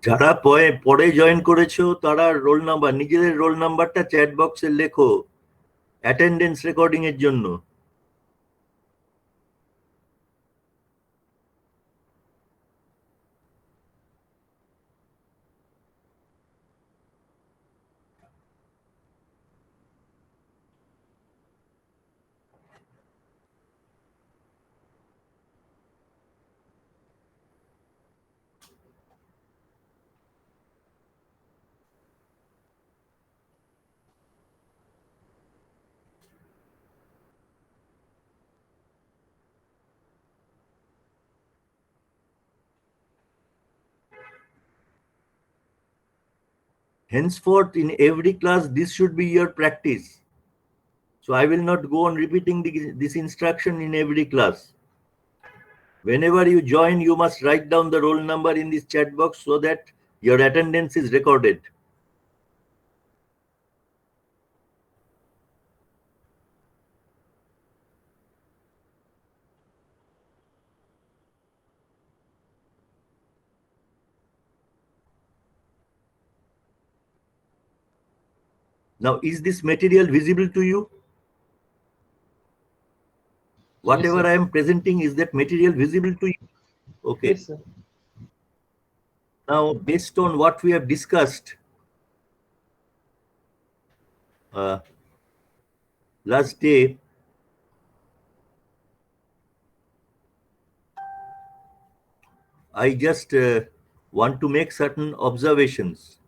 যারা পরে জয়েন করেছো তারা রোল নাম্বার, নিজেদের রোল নাম্বারটা চ্যাট বক্সে লেখো অ্যাটেন্ডেন্স রেকর্ডিং এর জন্য। Henceforth, in every class, this should be your practice. So I will not go on repeating this instruction in every class. Whenever you join, you must write down the roll number in this chat box so that your attendance is recorded. Now, is this material visible to you? Whatever Yes, I am presenting, is that material visible to you? Okay. yes, sir. Now, based on what we have discussed last day, I just want to make certain observations.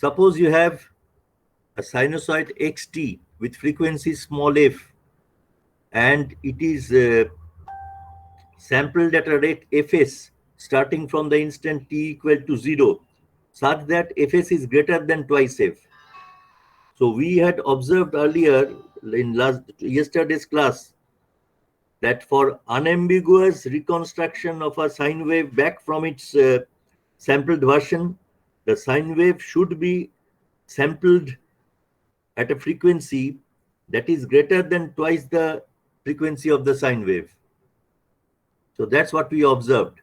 Suppose you have a sinusoid xt with frequency small f, and it is sampled at a rate fs starting from the instant t equal to 0, such that fs is greater than twice f. So we had observed earlier in yesterday's class that for unambiguous reconstruction of a sine wave back from its sampled version, the sine wave should be sampled at a frequency that is greater than twice the frequency of the sine wave. So that's what we observed.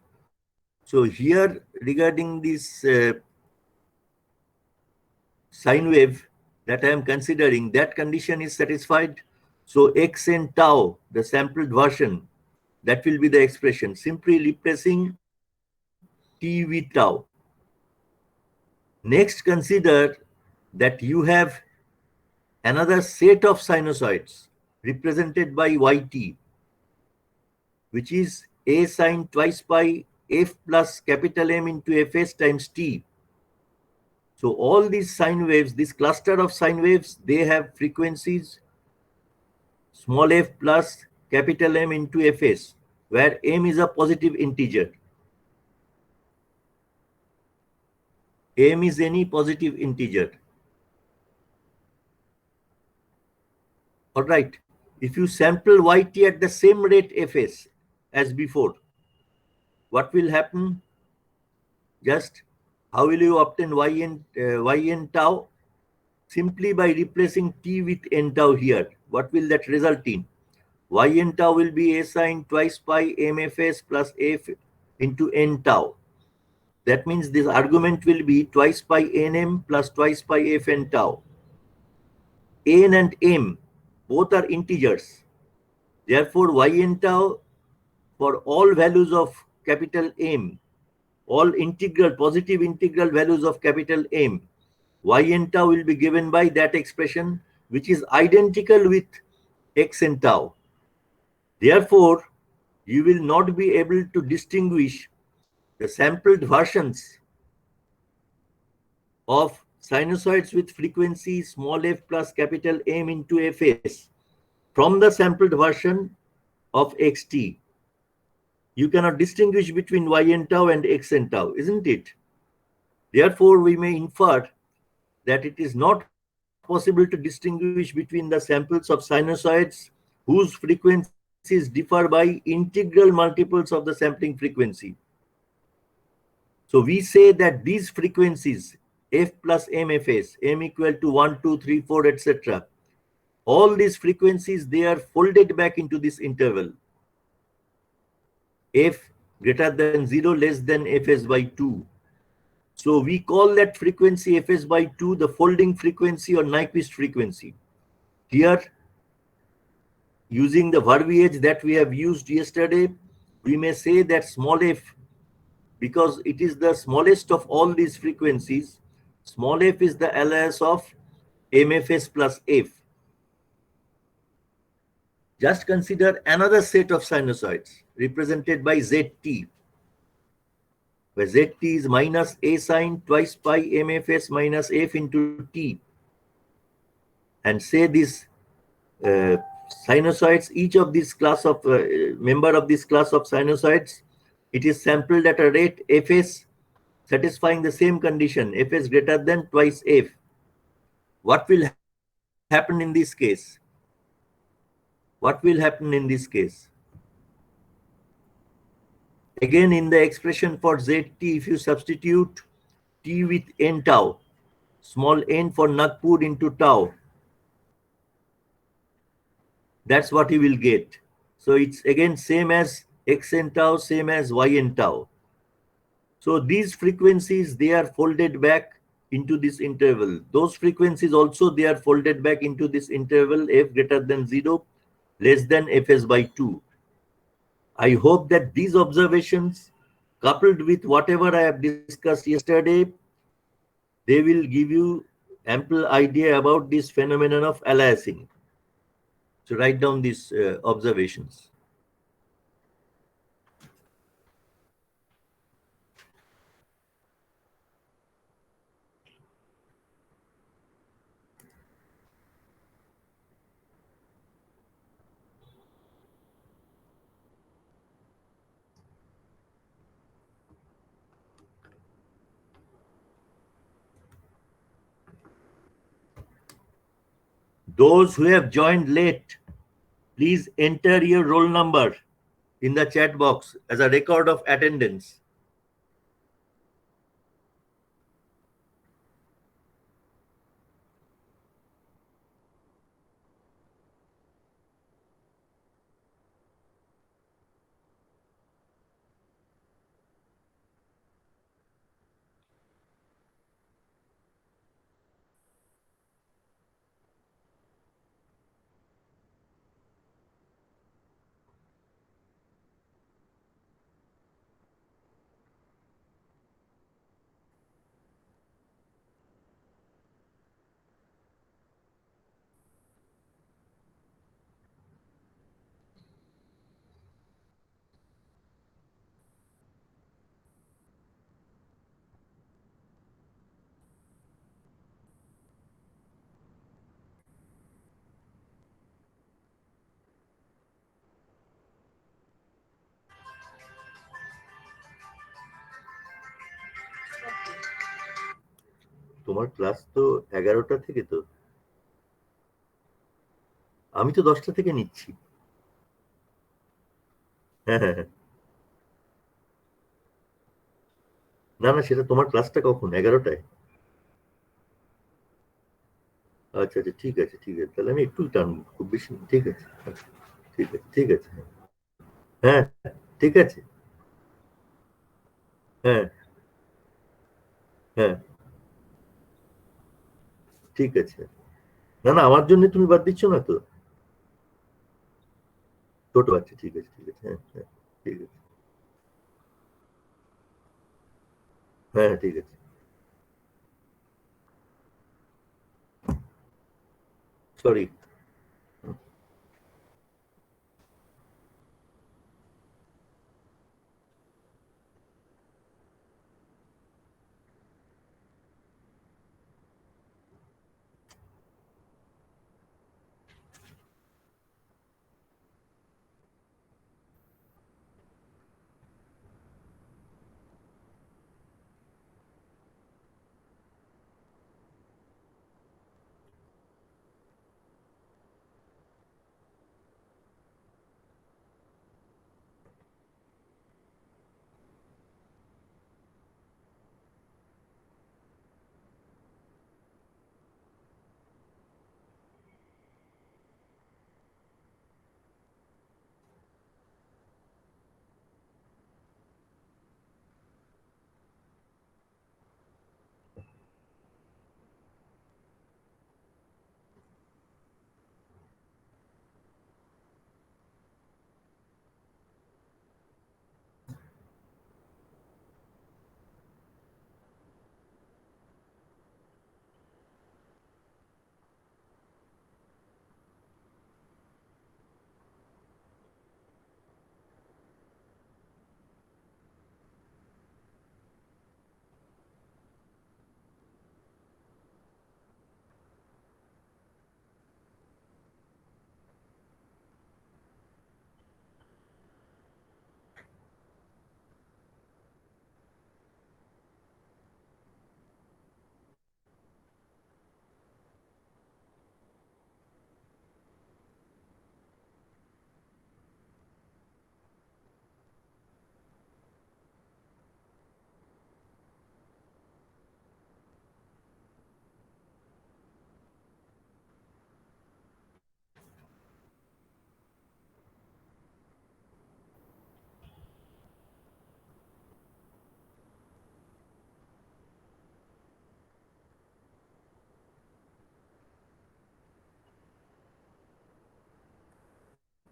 So here, regarding this sine wave that I am considering, that condition is satisfied. So x and tau, the sampled version, that will be the expression, simply replacing t with tau. Next, consider that you have another set of sinusoids represented by yt, which is a sine twice pi f plus capital M into fs times t. So all these sine waves, this cluster of sine waves, they have frequencies small f plus capital M into fs, where m is a positive integer. M is any positive integer. All right. If you sample yt at the same rate fs as before, what will happen? Just how will you obtain yn tau? Simply by replacing t with n tau here. What will that result in? Yn tau will be a sine twice pi mfs plus f into n tau. That means this argument will be twice pi nm plus twice pi f n tau. N and m both are integers. Therefore, yn tau for all values of capital M, all positive integral values of capital M, yn tau will be given by that expression, which is identical with x and tau. Therefore, you will not be able to distinguish the sampled versions of sinusoids with frequency small f plus capital M into fs from the sampled version of xt. You cannot distinguish between yn tau and xn tau, isn't it? Therefore, we may infer that it is not possible to distinguish between the samples of sinusoids whose frequencies differ by integral multiples of the sampling frequency. So we say that these frequencies, f plus mfs, m equal to 1, 2, 3, 4, etc., all these frequencies, they are folded back into this interval. f greater than 0 less than fs by 2. So we call that frequency fs by 2 the folding frequency or Nyquist frequency. Here, using the verbiage that we have used yesterday, we may say that small f, because it is the smallest of all these frequencies, small f is the alias of mfs plus f. Just consider another set of sinusoids represented by zt, where zt is minus a sine twice pi mfs minus f into t. And say this uh, sinusoids, each of these class of member of this class of sinusoids, it is sampled at a rate fs satisfying the same condition, fs greater than twice f. What will happen in this case? What will happen in this case? Again, in the expression for zt, if you substitute t with n tau, small n for Nagpur into tau, that's what you will get. So it's again same as xn tau, same as yn tau. So these frequencies, they are folded back into this interval. Those frequencies also, they are folded back into this interval f greater than 0 less than fs by 2. I hope that these observations, coupled with whatever I have discussed yesterday, they will give you ample idea about this phenomenon of aliasing. So write down these observations. Those who have joined late, please enter your roll number in the chat box as a record of attendance. তোমার class তো 11টা থেকে, তো আমি তো 10টা থেকে নিচ্ছি। হ্যাঁ হ্যাঁ হ্যাঁ, না না, সেটা তোমার ক্লাসটা কখন? 11টায়? আচ্ছা আচ্ছা, ঠিক আছে ঠিক আছে, তাহলে আমি একটু টানবো, খুব বেশি না। ঠিক আছে, আচ্ছা, ঠিক আছে ঠিক আছে। হ্যাঁ, ঠিক আছে। হ্যাঁ হ্যাঁ, ঠিক আছে। না না, আমার জন্য তুমি বাদ দিচ্ছ না তো? ছোট বাচ্চা, ঠিক আছে ঠিক আছে, হ্যাঁ হ্যাঁ, ঠিক আছে। হ্যাঁ হ্যাঁ, ঠিক আছে। Sorry.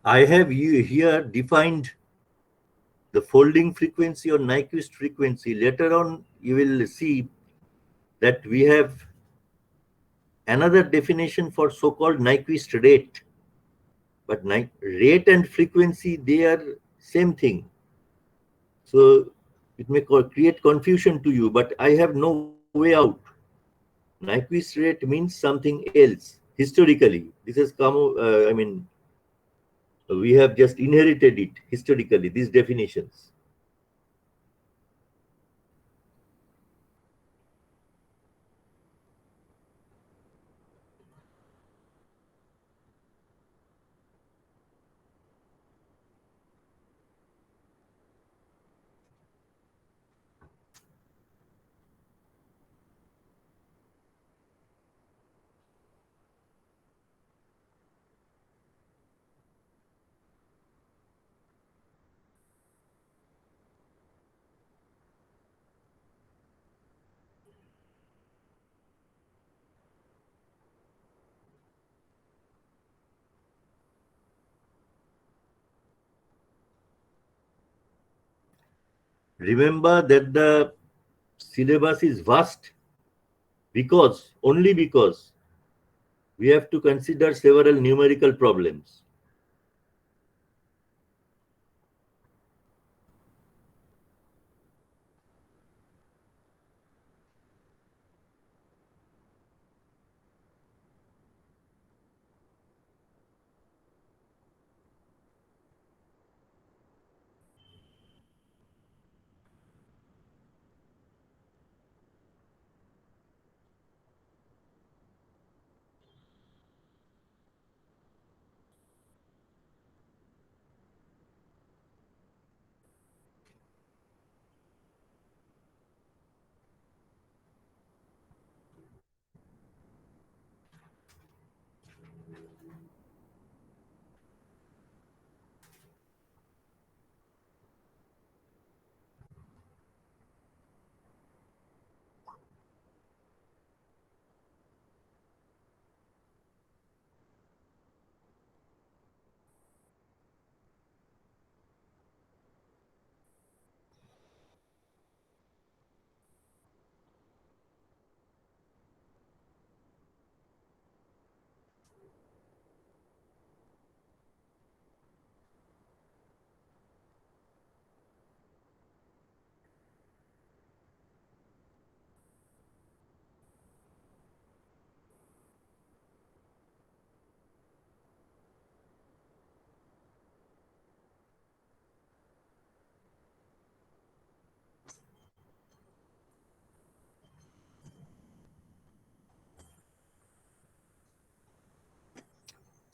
I have here defined the folding frequency or Nyquist frequency. Later on, you will see that we have another definition for so-called Nyquist rate. But rate and frequency, they are same thing. So it may create confusion to you, but I have no way out. Nyquist rate means something else historically. This has come, we have just inherited it historically, these definitions. Remember that the syllabus is vast only because we have to consider several numerical problems.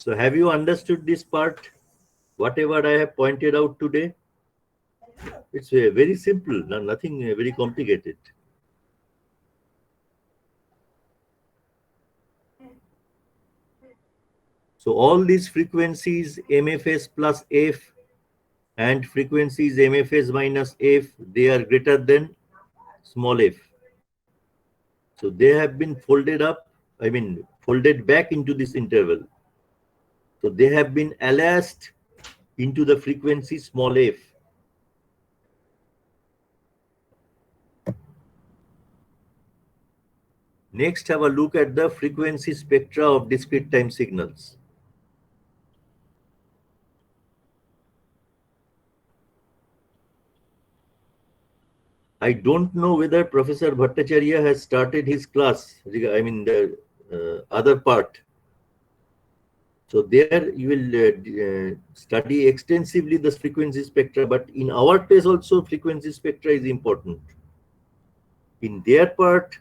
So have you understood this part? Whatever I have pointed out today, it's very simple, nothing very complicated. So all these frequencies, MFS plus F and frequencies MFS minus F, they are greater than small f. So they have been folded back into this interval. So they have been aliased into the frequency small f. Next, have a look at the frequency spectra of discrete time signals. I don't know whether Professor Bhattacharya has started his class, the other part. So there you will study extensively the frequency spectra, but in our case also frequency spectra is important. In their part,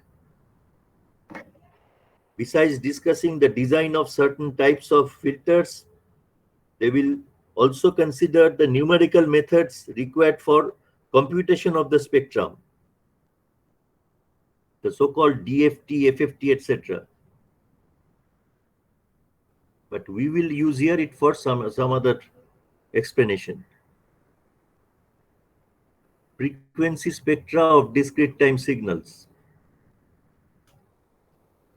besides discussing the design of certain types of filters, they will also consider the numerical methods required for computation of the spectrum, the so-called DFT, FFT, etc. But we will use here it for some other explanation. Frequency spectra of discrete time signals.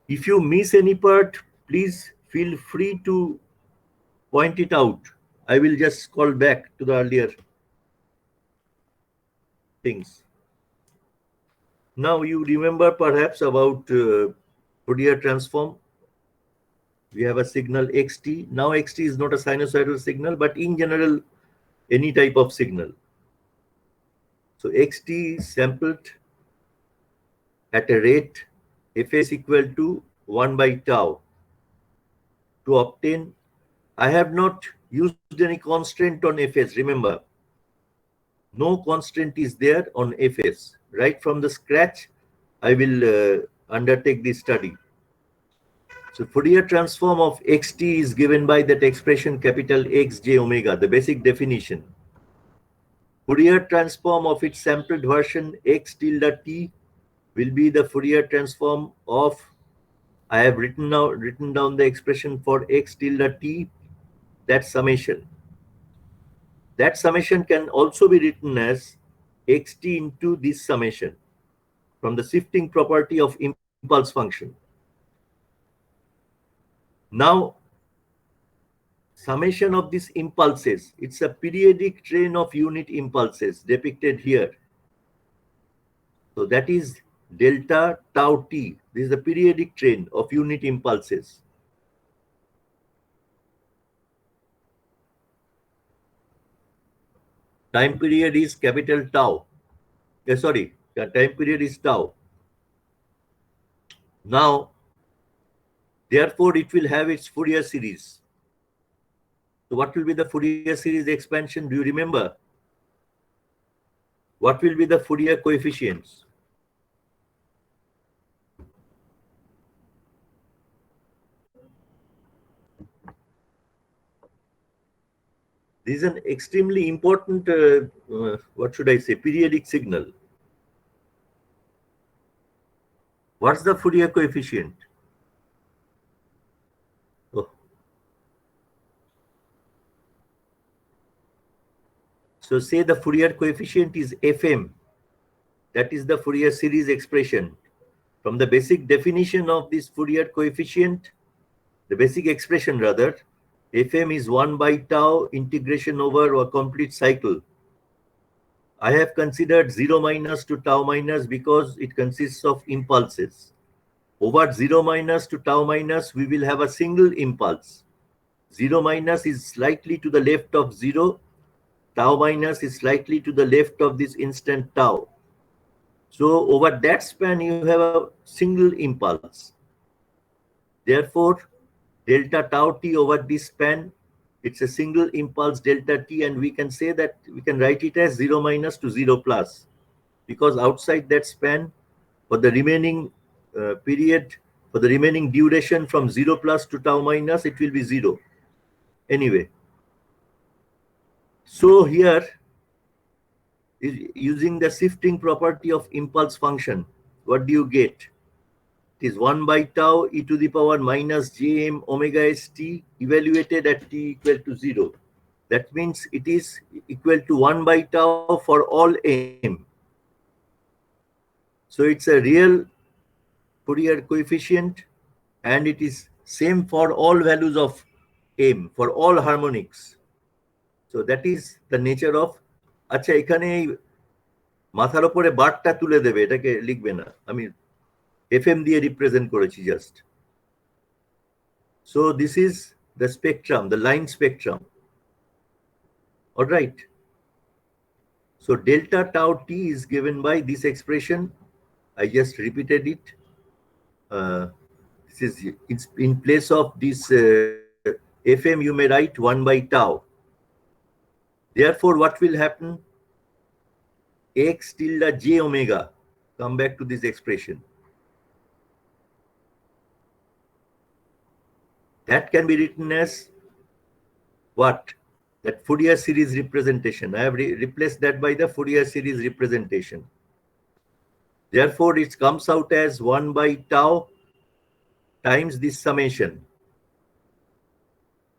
If you miss any part, please feel free to point it out. I will just call back to the earlier things. Now you remember perhaps about Fourier transform. We have a signal xt. Now xt is not a sinusoidal signal, but in general, any type of signal. So xt is sampled at a rate fs equal to 1 by tau. To obtain, I have not used any constraint on fs. Remember, no constraint is there on fs. Right from the scratch, I will undertake this study. So Fourier transform of xt is given by that expression capital X j omega, the basic definition. Fourier transform of its sampled version x tilde t will be the Fourier transform of, I have written down the expression for x tilde t, that summation. That summation can also be written as xt into this summation from the shifting property of impulse function. Now, summation of these impulses, it's a periodic train of unit impulses depicted here. So that is delta tau t. This is the periodic train of unit impulses. Time period is capital tau. The time period is tau. Now, therefore, it will have its Fourier series. So what will be the Fourier series expansion? Do you remember? What will be the Fourier coefficients? This is an extremely important, what should I say, periodic signal. What's the Fourier coefficient? Oh. So say the Fourier coefficient is Fm. That is the Fourier series expression. From the basic definition of this Fourier coefficient, the basic expression rather, Fm is 1 by tau integration over a complete cycle. I have considered 0 minus to tau minus because it consists of impulses. Over 0 minus to tau minus, we will have a single impulse. 0 minus is slightly to the left of 0. Tau minus is slightly to the left of this instant tau. So over that span, you have a single impulse. Therefore, delta tau t over this span, it's a single impulse delta t, and we can say that we can write it as 0 minus to 0 plus, because outside that span, for the remaining period, for the remaining duration from 0 plus to tau minus, it will be 0. Anyway, so here, using the shifting property of impulse function, what do you get? It is 1 by tau e to the power minus jm omega st evaluated at t equal to 0. That means it is equal to 1 by tau for all m. So it's a real Fourier coefficient, and it is same for all values of m, for all harmonics. So that is the nature of, আচ্ছা এখানে মাথার উপরে বারটা তুলে দেবে, এটাকে লিখবে না, আমি fm দিয়ে রিপ্রেজেন্ট করেছি just. So this is the spectrum, the line spectrum. All right. So delta tau t is given by this expression. I just repeated it. This is in place of this fm, you may write 1 by tau. Therefore, what will happen? X tilde j omega. Come back to this expression. That can be written as what? That Fourier series representation. I have replaced that by the Fourier series representation. Therefore, it comes out as 1 by tau times this summation.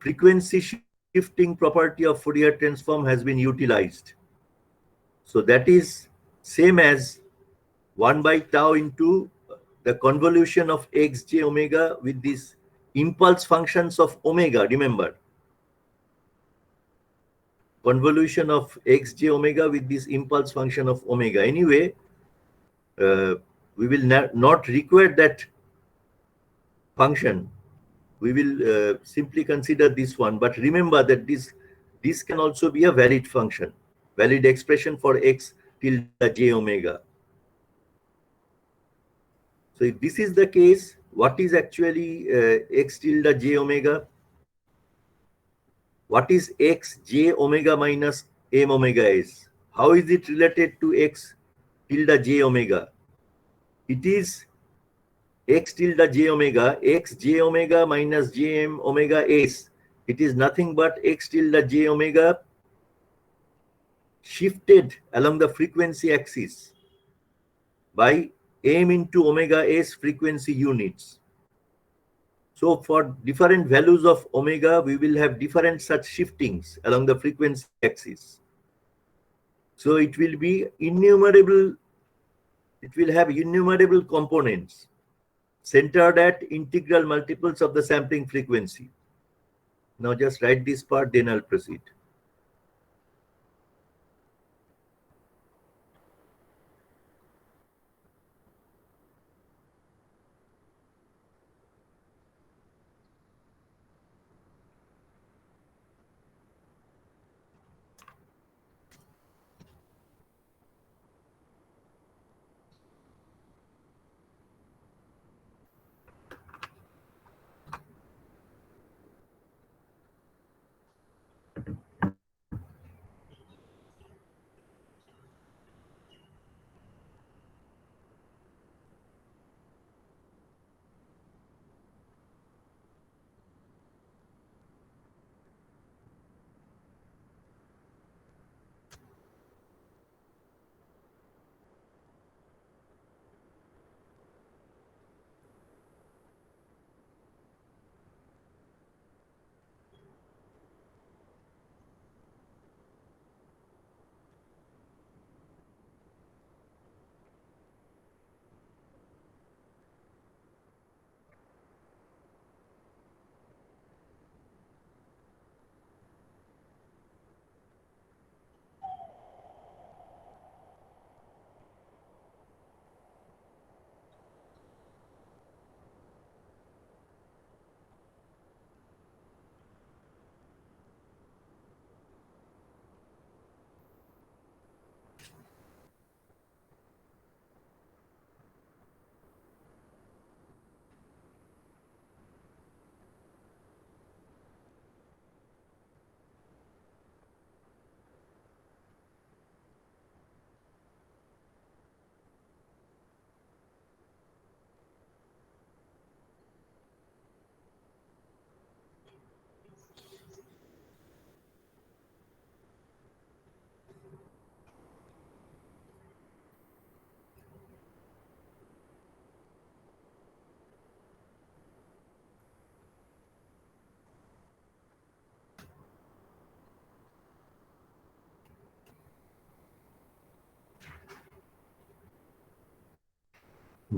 Frequency shifting property of Fourier transform has been utilized. So that is same as 1 by tau into the convolution of x j omega with these impulse functions of omega, remember. convolution of xj omega with this impulse function of omega. Anyway, we will not require that function. We will simply consider this one. But remember that this can also be a valid function, valid expression for x tilde j omega. So if this is the case, what is actually x tilde j omega? What is x j omega minus m omega is? How is it related to x tilde j omega? It is x tilde j omega, x j omega minus j m omega s. It is nothing but x tilde j omega shifted along the frequency axis by m into omega s frequency units. So for different values of omega, we will have different such shiftings along the frequency axis. So it will be innumerable, it will have innumerable components centered at integral multiples of the sampling frequency. Now just write this part, then I'll proceed.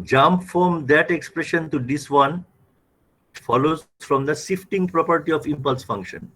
Jump from that expression to this one follows from the shifting property of impulse function.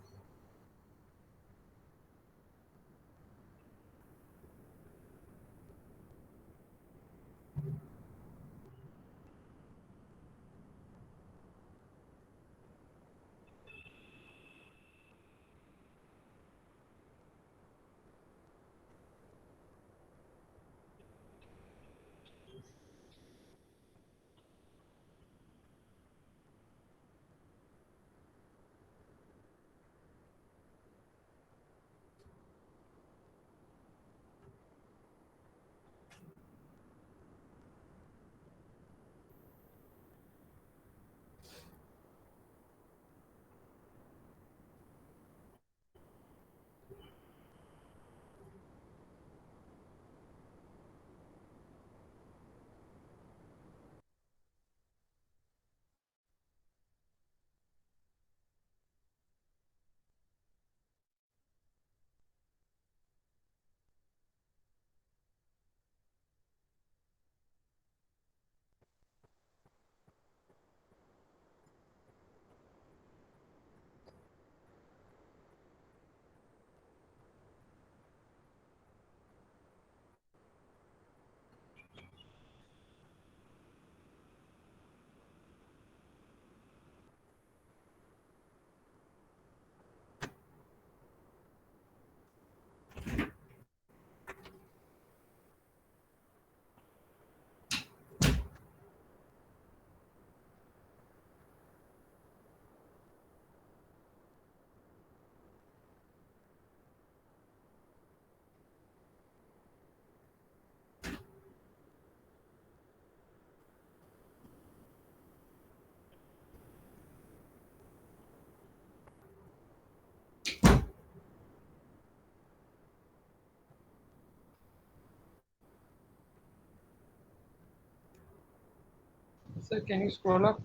Sir, can you scroll up?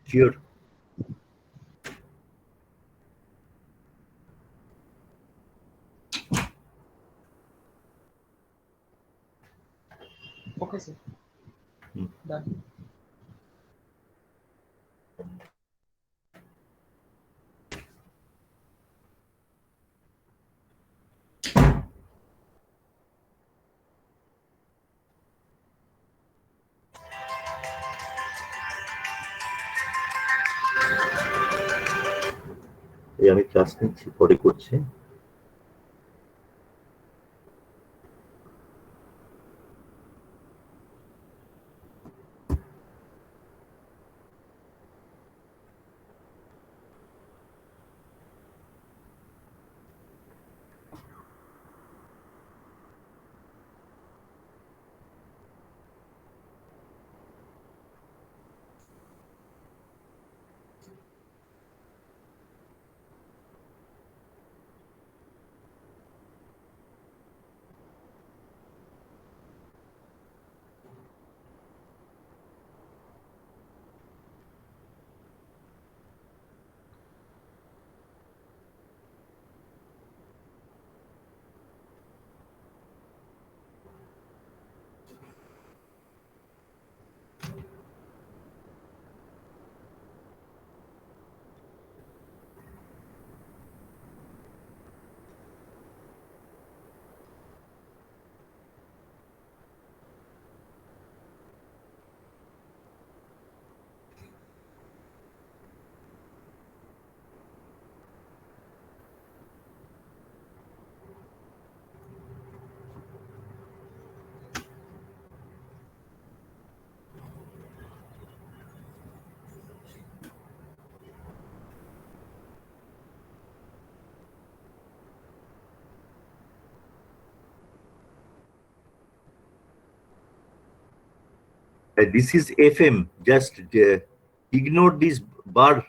Sure. Okay, sir. Hmm. Done. এই আমি class নিচ্ছি, পরে করছি। This is FM. Just ignore this bar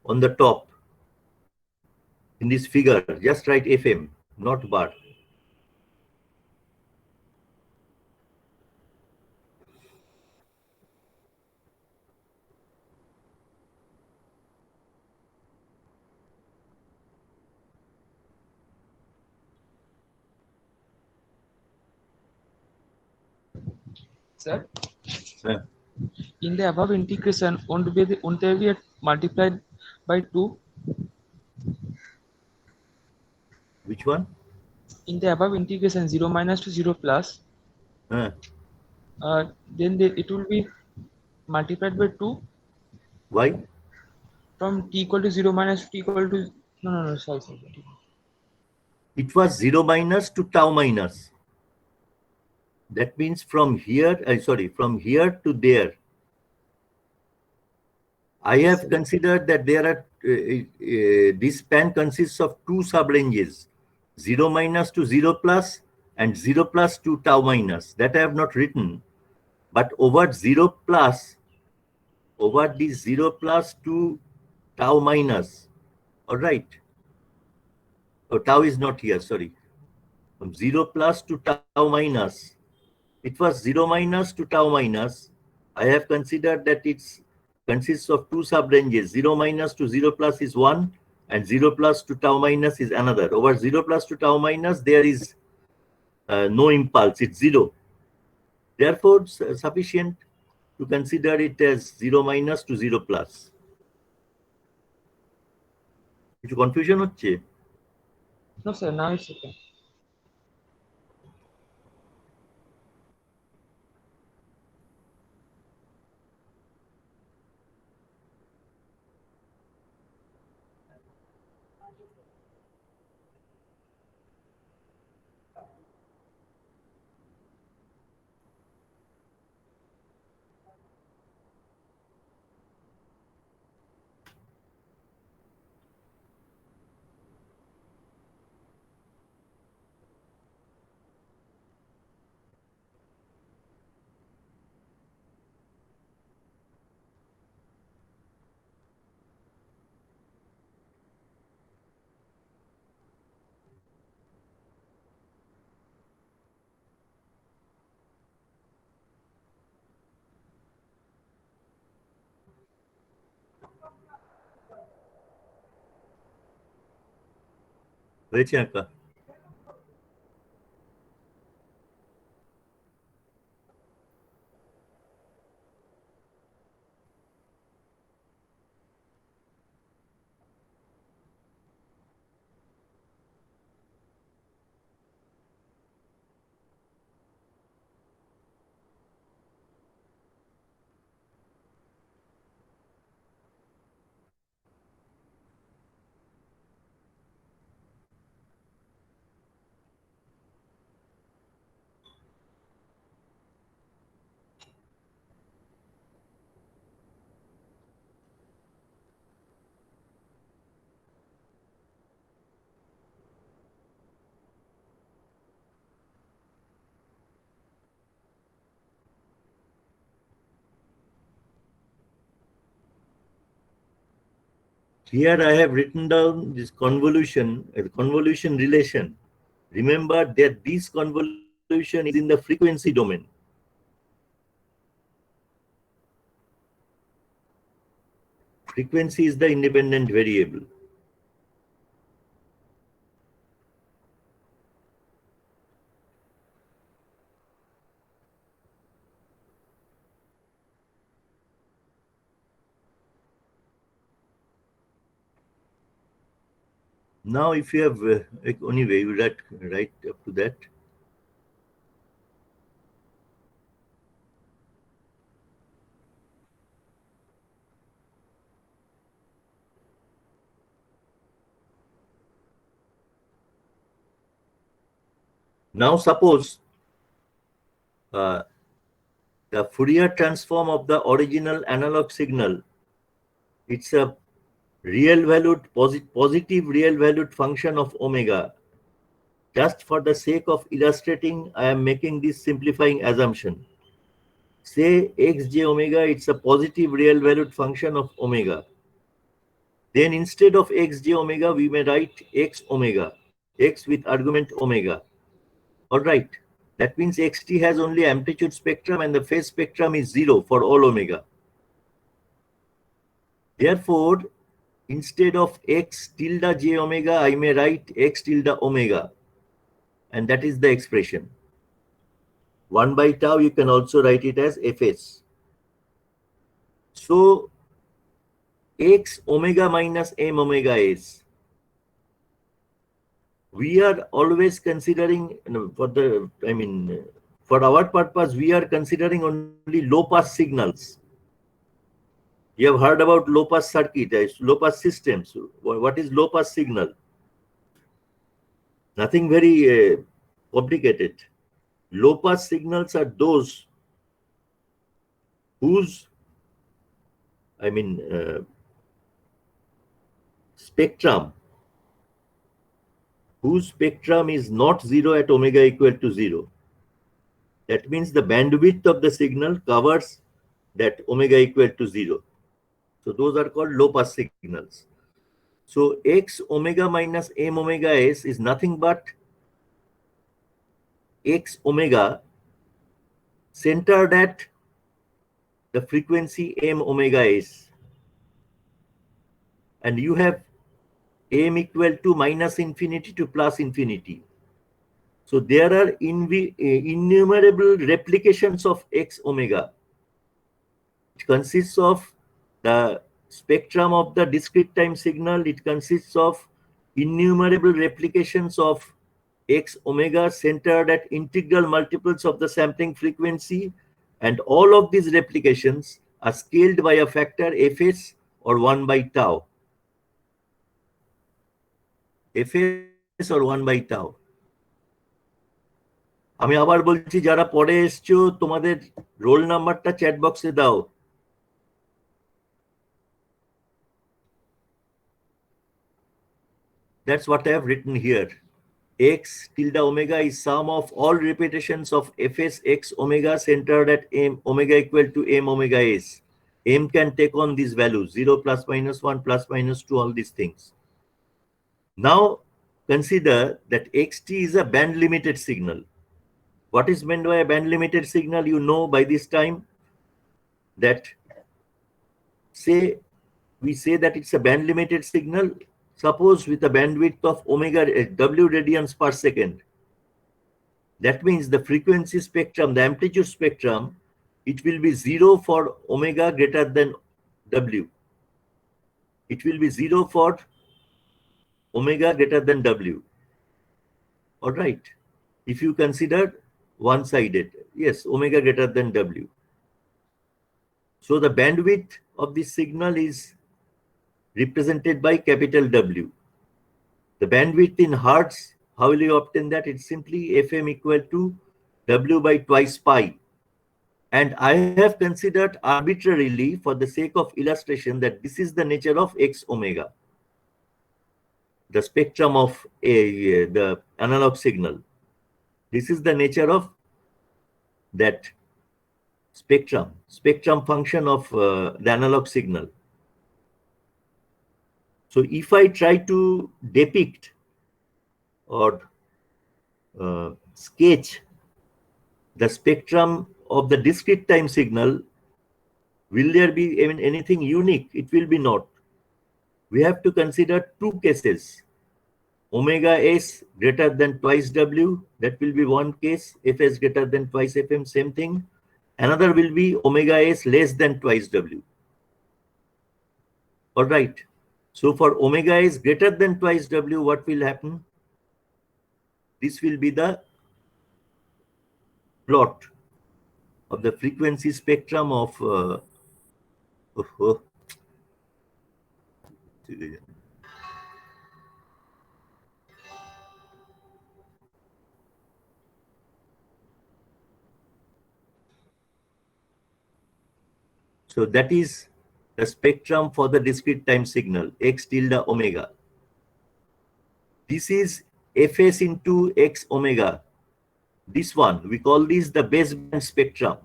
on the top in this figure. Just write FM, not bar. Sir, Uh, in the above integration, won't there be multiplied by 2? which one? In the above integration, 0 minus to 0 plus, Uh, then it will be multiplied by 2 why? from t equal to 0 minus to t equal to. No, sorry. It was 0 minus to tau minus. That means from here, from here to there. I Yes, have sir. considered that there are, this span consists of two sub-ranges, 0 minus to 0 plus and 0 plus to tau minus. That I have not written. But over 0 plus, over this 0 plus to tau minus, all right. Oh, tau is not here, sorry. From 0 plus to tau minus, it was 0 minus to tau minus. I have considered that it consists of two sub-ranges. 0 minus to 0 plus is one, and 0 plus to tau minus is another. Over 0 plus to tau minus, there is no impulse, it's zero. Therefore, sufficient to consider it as 0 minus to 0 plus. কিছু confusion হচ্ছে? No, sir, now it's okay. হয়েছে আঁকা? Here I have written down this convolution relation. Remember that this convolution is in the frequency domain. Frequency is the independent variable. Now, if you have, anyway, you write up to that. Now, suppose the Fourier transform of the original analog signal, it's a real valued, positive real valued function of omega. Just for the sake of illustrating, I am making this simplifying assumption. Say xj omega, it's a positive real valued function of omega. Then instead of xj omega, we may write x omega, x with argument omega. All right. That means xt has only amplitude spectrum and the phase spectrum is 0 for all omega. Therefore, instead of x tilde j omega, I may write x tilde omega. And that is the expression. 1 by tau, you can also write it as fs. So, x omega minus m omega s. We are always considering, for our purpose, we are considering only low pass signals. You have heard about low pass circuit, low pass systems. What is low pass signal? Nothing very complicated. Low pass signals are those whose, spectrum, whose spectrum is not 0 at omega equal to 0. That means the bandwidth of the signal covers that omega equal to 0. So those are called low pass signals. So x omega minus m omega s is nothing but x omega centered at the frequency m omega s. And you have m equal to minus infinity to plus infinity. So there are innumerable replications of x omega. It consists of the spectrum of the discrete time signal. It consists of innumerable replications of x omega centered at integral multiples of the sampling frequency. And all of these replications are scaled by a factor fs or 1 by tau. fs or 1 by tau. আমি আবার বলছি, যারা পরে এসছো তোমাদের role নাম্বারটা chat বক্সে দাও। That's what I have written here. X tilde omega is sum of all repetitions of fs x omega centered at m omega equal to m omega s. M can take on these values 0 plus minus 1 plus minus 2, all these things. Now consider that xt is a band limited signal. What is meant by a band limited signal? You know by this time that we say that it's a band limited signal. suppose with a bandwidth of omega w radians per second. That means the frequency spectrum, the amplitude spectrum, it will be 0 for omega greater than w. It will be 0 for omega greater than w. All right. If you consider one-sided, yes, omega greater than w. So the bandwidth of this signal is represented by capital W. The bandwidth in hertz, how will you obtain that? It's simply Fm equal to W by twice pi. And I have considered arbitrarily, for the sake of illustration, that this is the nature of x omega, the spectrum of the analog signal. This is the nature of that spectrum function of the analog signal. So if I try to depict or sketch the spectrum of the discrete time signal, will there be anything unique? It will be not. We have to consider two cases. Omega s greater than twice w, that will be one case. Fs greater than twice fm, same thing. Another will be omega s less than twice w. All right. So for omega s greater than twice w, what will happen? This will be the plot of the frequency spectrum of so that is the spectrum for the discrete time signal, x tilde omega. This is Fs into x omega. This one, we call this the baseband spectrum.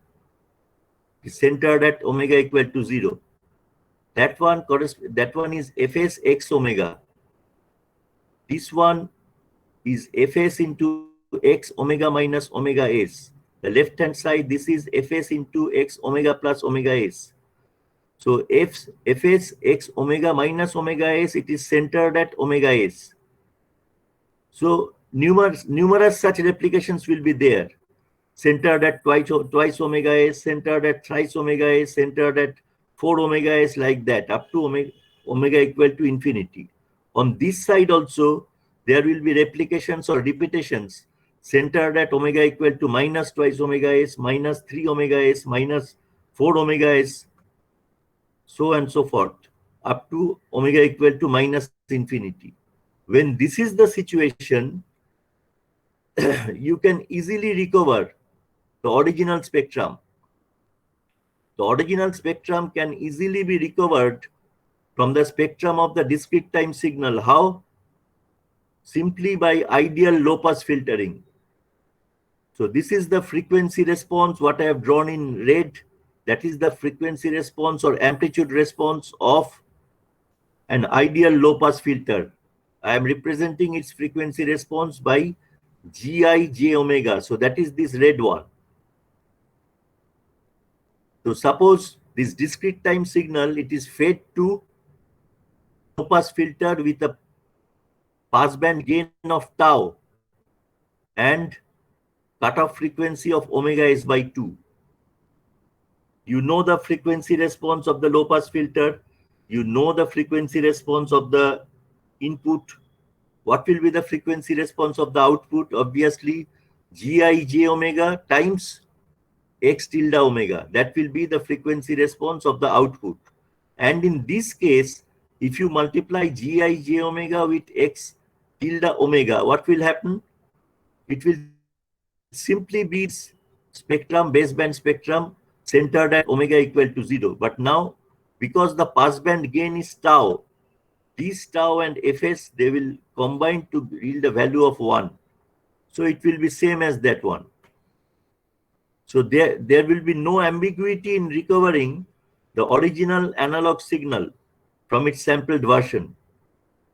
It's centered at omega equal to 0. That one is Fs x omega. This one is Fs into x omega minus omega s. The left hand side, this is Fs into x omega plus omega s. So Fs x omega minus omega s, it is centered at omega s. So numerous such replications will be there. Centered at twice omega s, centered at thrice omega s, centered at 4 omega s, like that, up to omega equal to infinity. On this side also, there will be replications or repetitions centered at omega equal to minus twice omega s, minus 3 omega s, minus 4 omega s, so and so forth, up to omega equal to minus infinity. When this is the situation, you can easily recover the original spectrum. The original spectrum can easily be recovered from the spectrum of the discrete time signal. How? Simply by ideal low-pass filtering. So this is the frequency response, what I have drawn in red. That is the frequency response or amplitude response of an ideal low-pass filter. I am representing its frequency response by Gi j omega. So that is this red one. So suppose this discrete time signal, it is fed to low-pass filter with a passband gain of tau and cutoff frequency of omega s by 2. You know the frequency response of the low-pass filter. You know the frequency response of the input. What will be the frequency response of the output? Obviously, Gi j omega times x tilde omega. That will be the frequency response of the output. And in this case, if you multiply Gi j omega with x tilde omega, what will happen? It will simply be spectrum, baseband spectrum, centered at omega equal to 0. But now, because the passband gain is tau, these tau and Fs, they will combine to yield a value of 1. So it will be same as that one. So there will be no ambiguity in recovering the original analog signal from its sampled version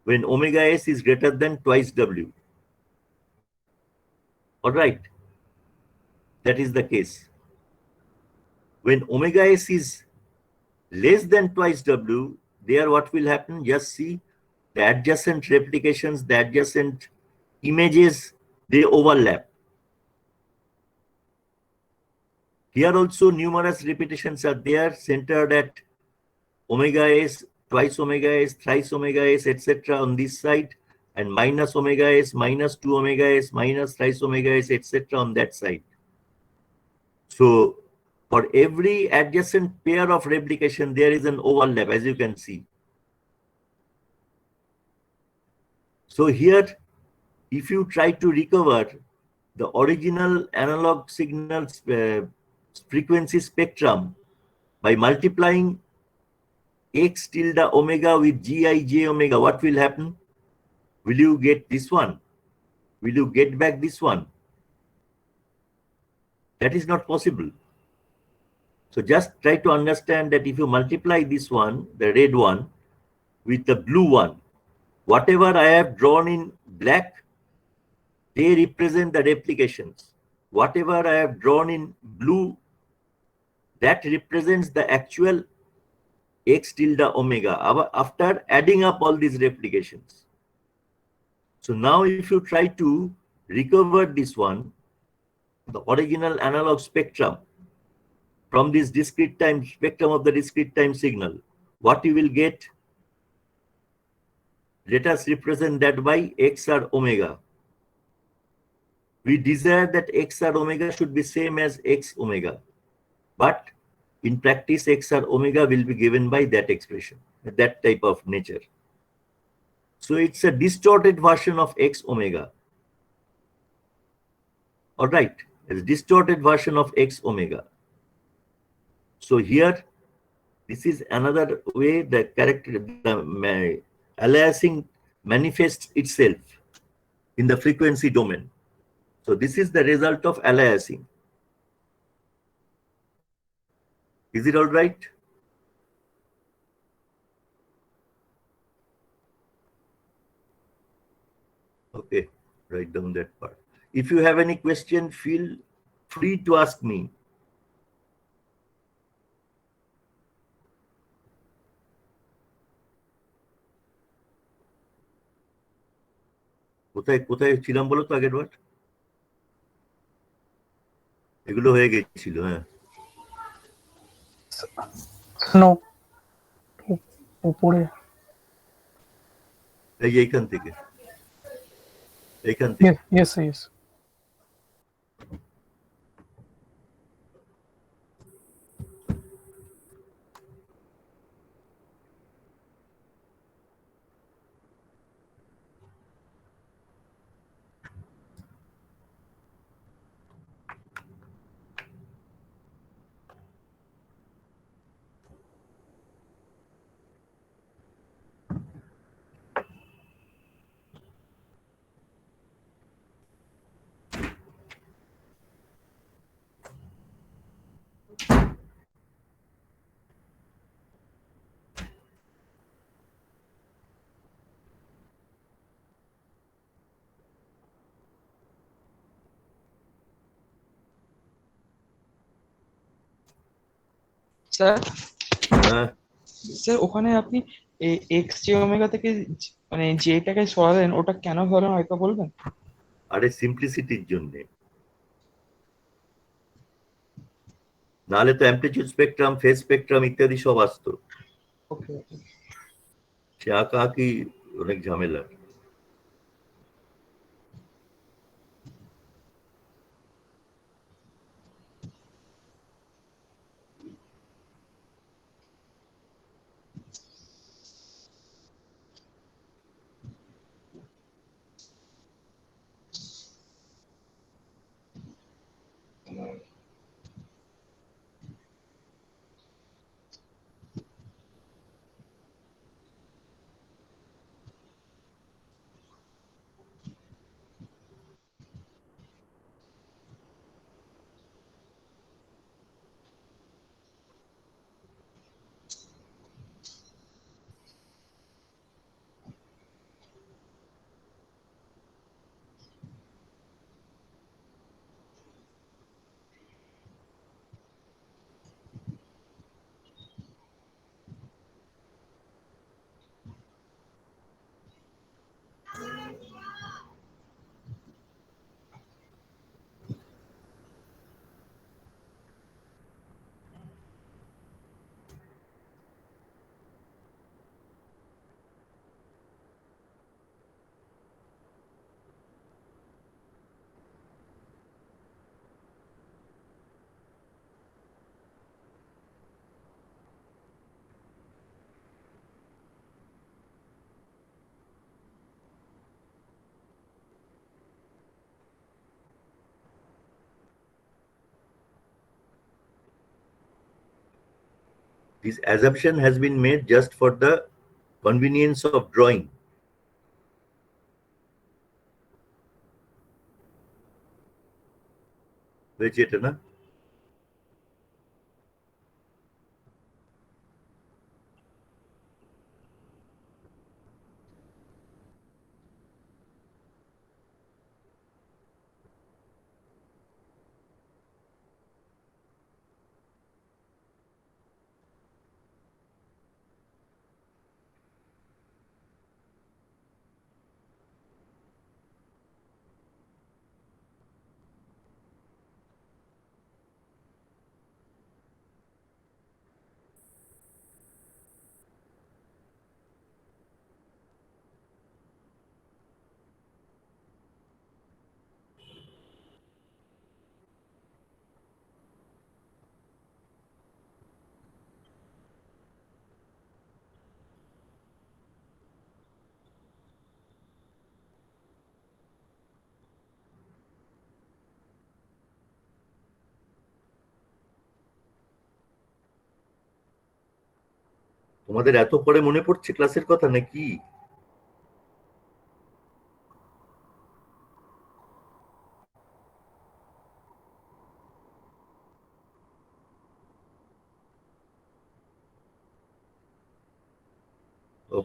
when omega s is greater than twice w. All right. That is the case. When omega s is less than twice w, there what will happen? Just see, the adjacent replications, the adjacent images, they overlap. Here also numerous repetitions are there centered at omega s, twice omega s, thrice omega s, etc. on this side, and minus omega s, minus 2 omega s, minus thrice omega s, etc. on that side. So for every adjacent pair of replication, there is an overlap, as you can see. So here, if you try to recover the original analog signal frequency spectrum by multiplying x tilde omega with gi j omega, what will happen? Will you get this one? Will you get back this one? That is not possible. So just try to understand that if you multiply this one, the red one, with the blue one, whatever I have drawn in black, they represent the replications. Whatever I have drawn in blue, that represents the actual x tilde omega after adding up all these replications. So now if you try to recover this one, the original analog spectrum from this discrete time spectrum of the discrete time signal, what you will get? Let us represent that by xr omega. We desire that xr omega should be same as x omega, but in practice xr omega will be given by that expression, that type of nature. So it's a distorted version of x omega. All right, it's a distorted version of x omega. So here, this is another way the character, the aliasing manifests itself in the frequency domain. So this is the result of aliasing. Is it all right? Okay, write down that part. If you have any question, feel free to ask me. কোথায় কোথায় ছিলাম বলো তো আগের বার? এগুলো হয়ে গেছিল, হ্যাঁ। নো, উপরে এইখান থেকে, এইখান থেকে। Yes yes. স্যার হ্যাঁ, স্যার ওখানে আপনি এক্স জে ওমেগা থেকে মানে জেটাকে সরালেন, ওটা কেন সরালেন হয়তো বলবেন? আরে সিম্পলিসিটির জন্য। নাহলে তো অ্যামপ্লিটিউড স্পেকট্রাম, ফেজ স্পেকট্রাম ইত্যাদি সব আসতো। ওকে, সে আঁকা আঁকি অনেক ঝামেলা। This assumption has been made just for the convenience of drawing. হয়েছে এটা না? তোমাদের এত পরে মনে পড়ছে ক্লাসের কথা নাকি? ও,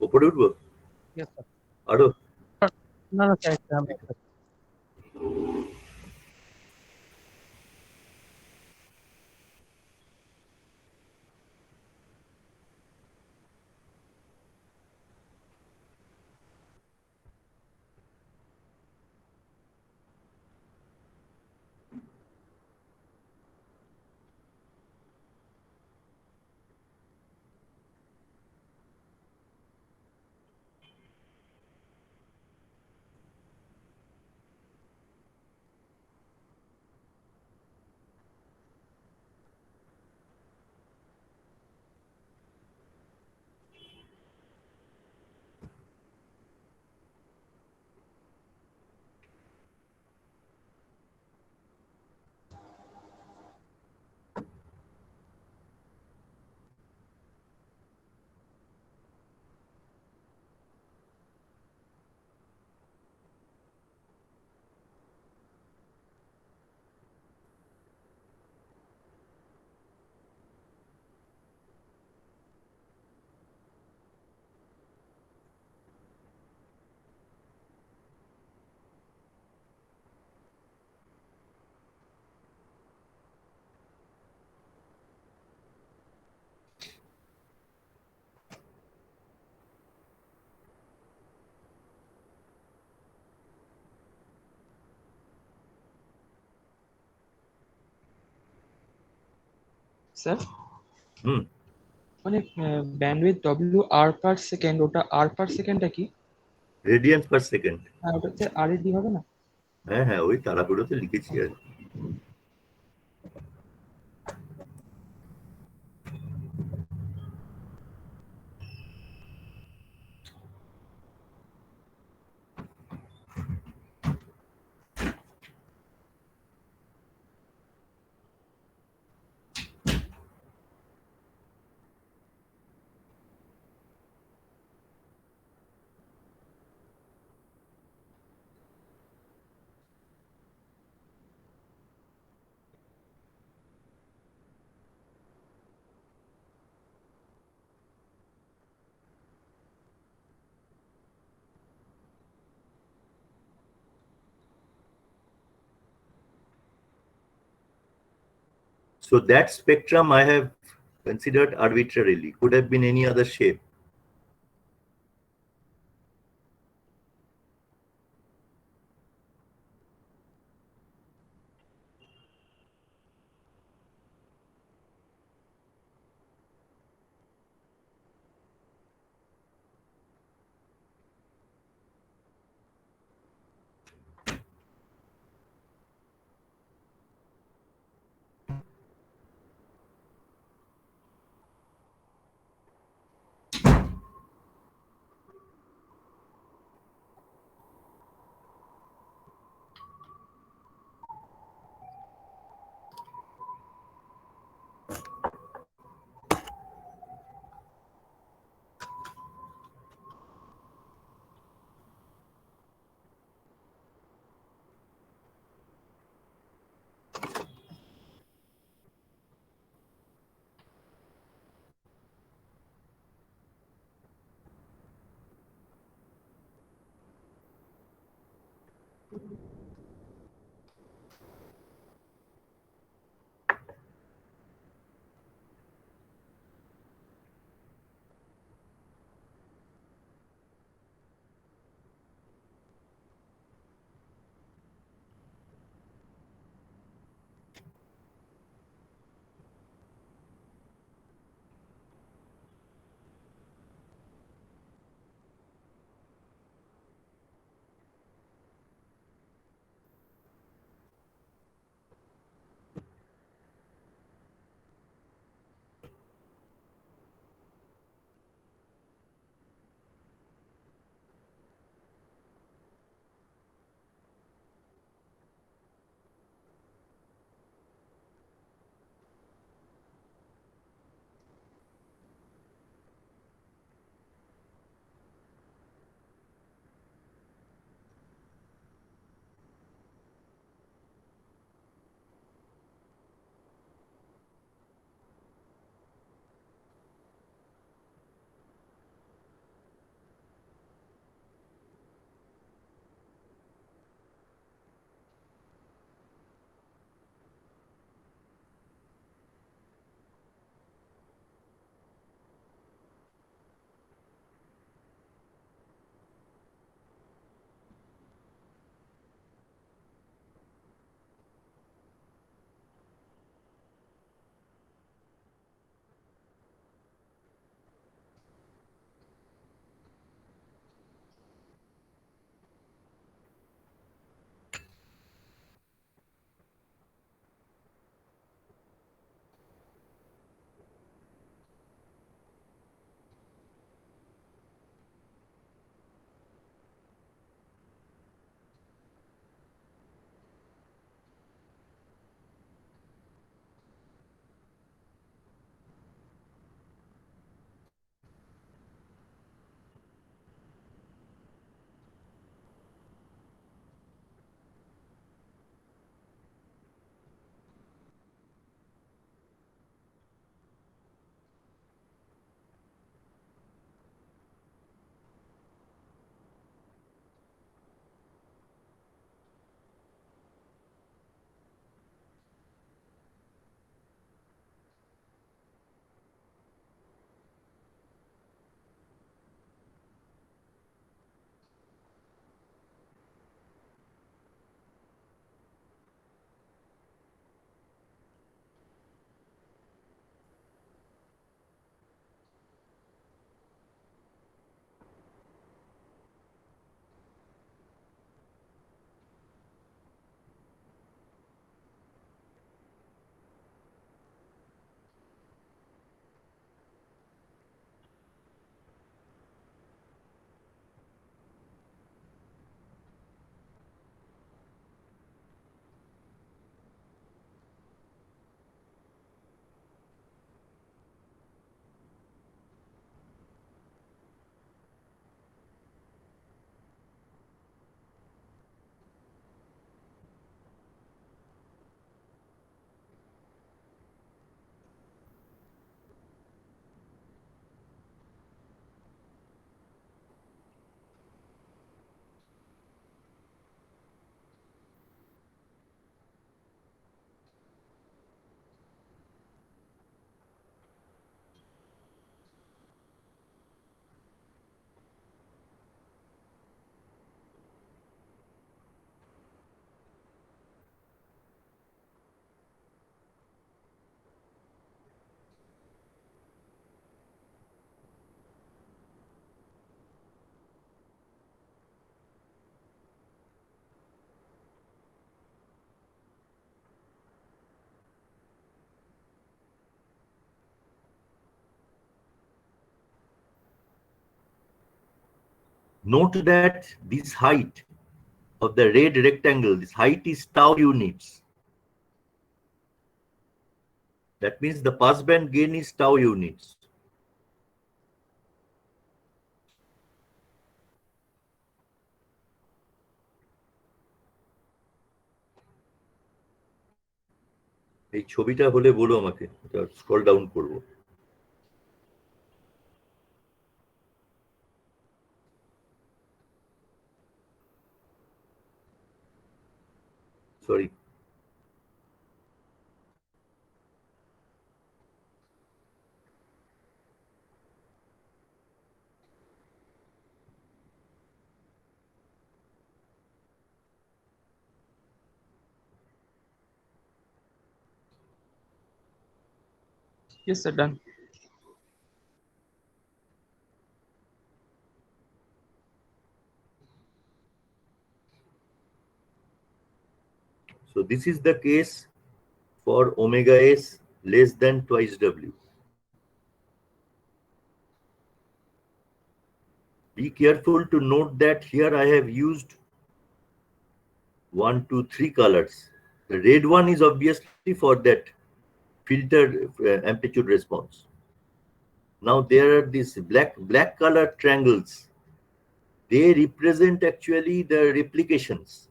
উপরে উঠবো আরো? স্যার হুম। মানে bandwidth W R per second, ওটা আর পার সেকেন্ডটা কি? Radiance per second. হ্যাঁ, ওটাতে আর এ ডি হবে না? হ্যাঁ হ্যাঁ, ওই তাড়াহুড়োতে লিখেছি আর কি। So that spectrum I have considered arbitrarily. Could have been any other shape. Note that this height of the red rectangle, this height is tau units. That means the passband gain is tau units. এই ছবিটা হলে বলো আমাকে, scroll down করবো। Yes, sir. Done. So this is the case for omega s less than twice W. Be careful to note that here I have used 1, 2, 3 colors. The red one is obviously for that filtered amplitude response. Now there are these black colored triangles. They represent actually the replications.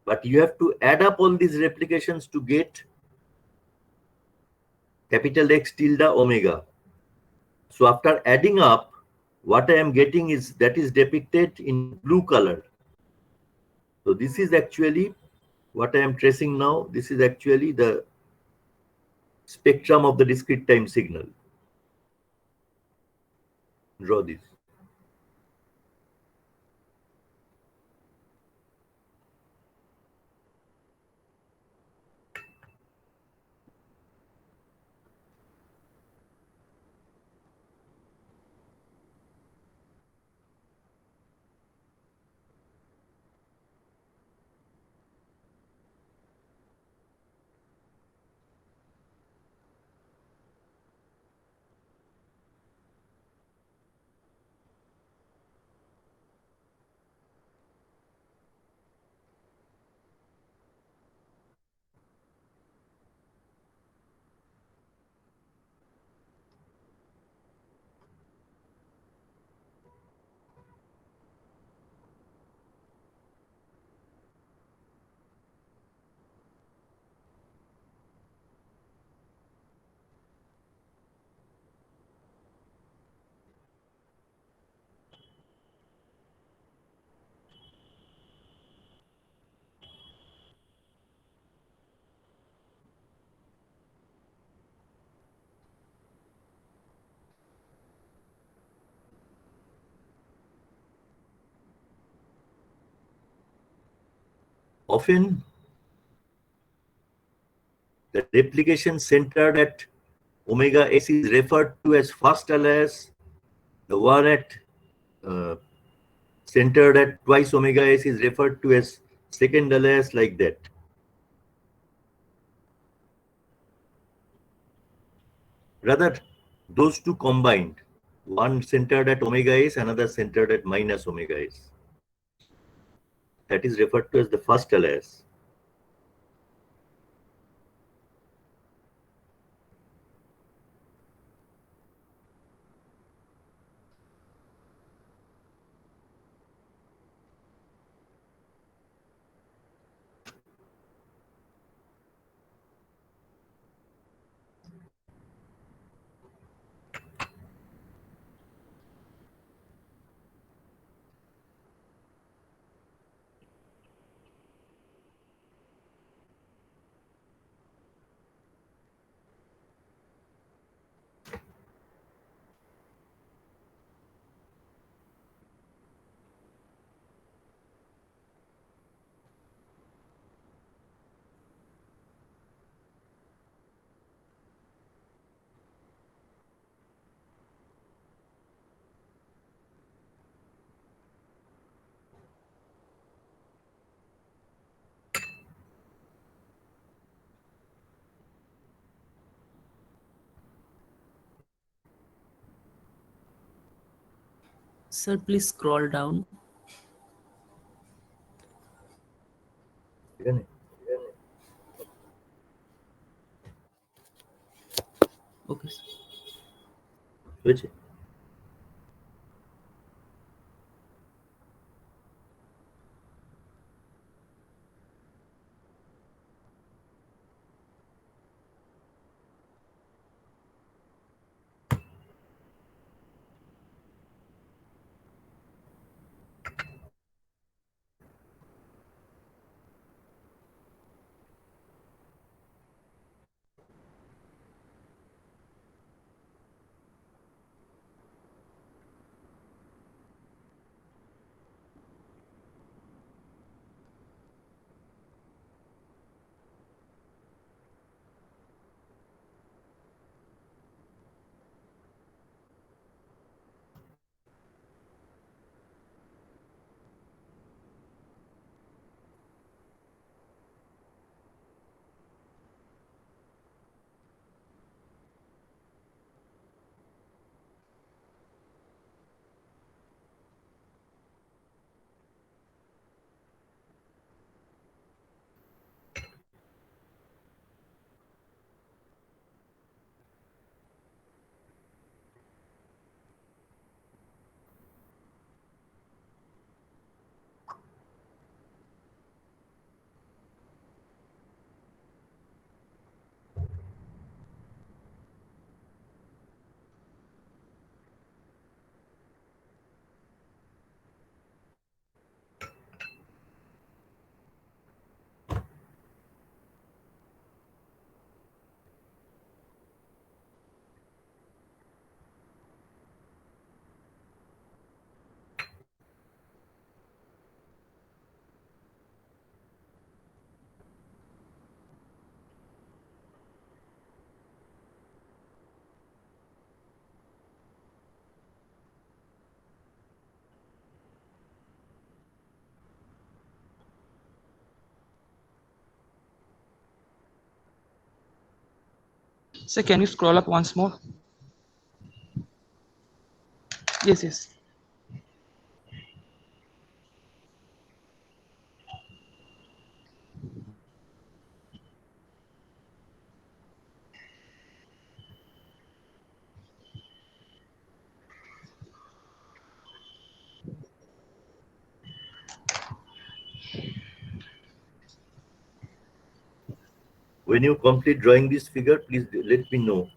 But you have to add up all these replications to get capital X tilde omega. So after adding up, what I am getting is that is depicted in blue color. So this is actually what I am tracing now. This is actually the spectrum of the discrete time signal. Draw this. Often the replication centered at omega s is referred to as first alias. The one at uh, centered at twice omega s is referred to as second alias, like that. Rather, those two combined, one centered at omega s, another centered at minus omega s. That is referred to as the first alias. Sir, please scroll down. এখানে? Okay, sir. হয়েছে? Sir, can you scroll up once more? Yes. When you complete drawing this figure, please let me know.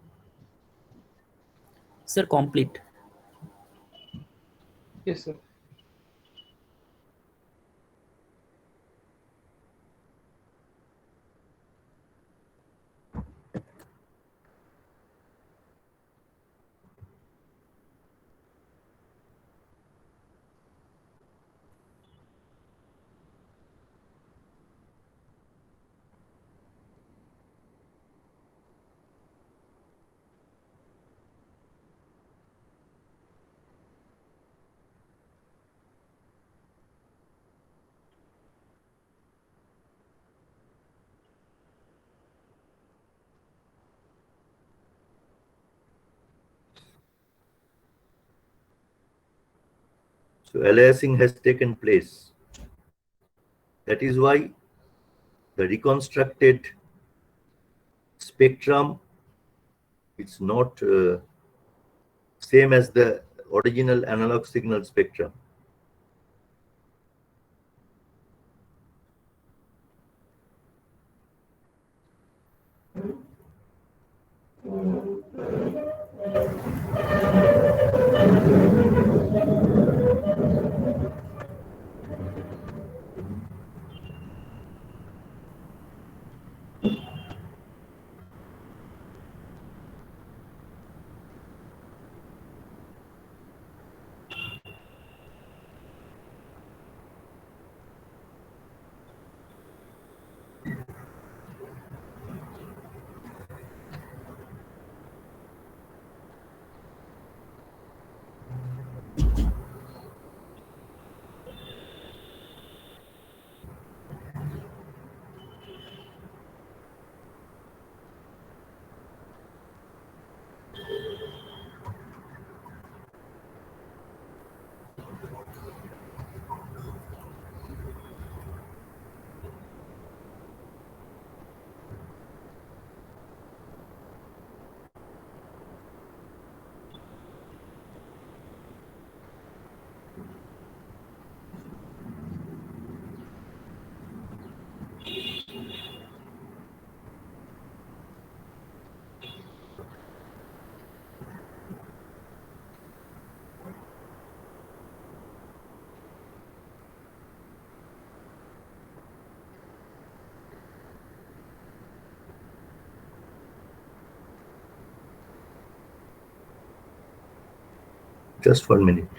Sir, complete. Yes, sir. So aliasing has taken place. That is why the reconstructed spectrum is not same as the original analog signal spectrum. Just 1 minute.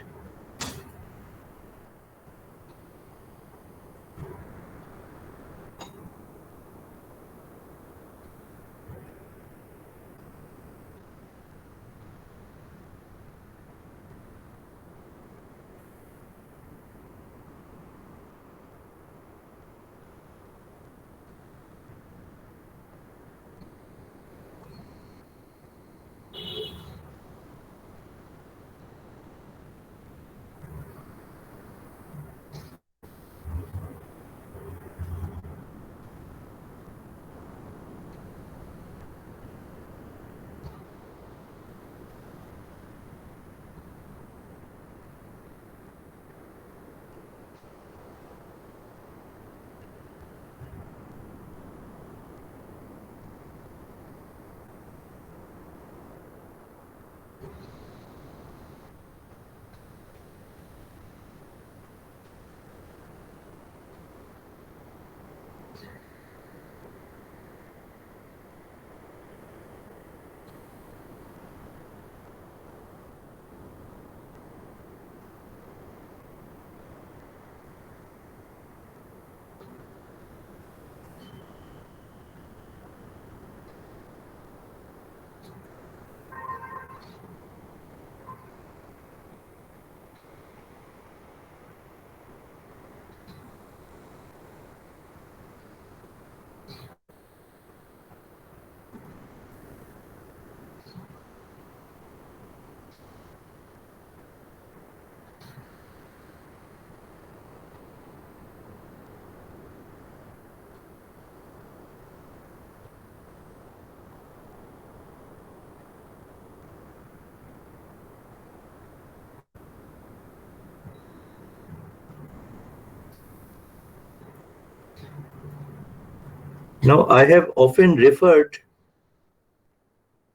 Now, I have often referred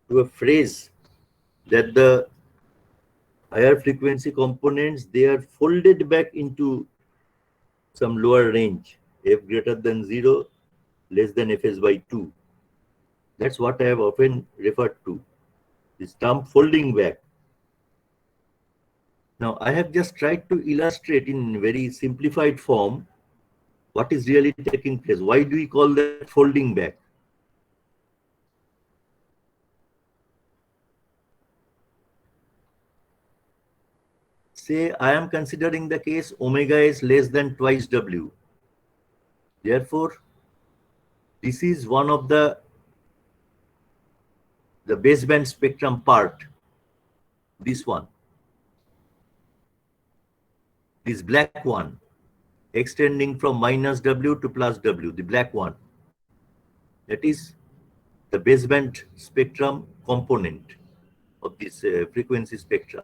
to a phrase that the higher frequency components, they are folded back into some lower range, f greater than 0, less than fs by 2. That's what I have often referred to, this term folding back. Now, I have just tried to illustrate in very simplified form what is really taking place. Why do we call that folding back? Say I am considering the case omega is less than twice W. Therefore, this is one of the baseband spectrum part, this one, this black one, extending from minus W to plus W, the black one. That is the baseband spectrum component of this frequency spectrum.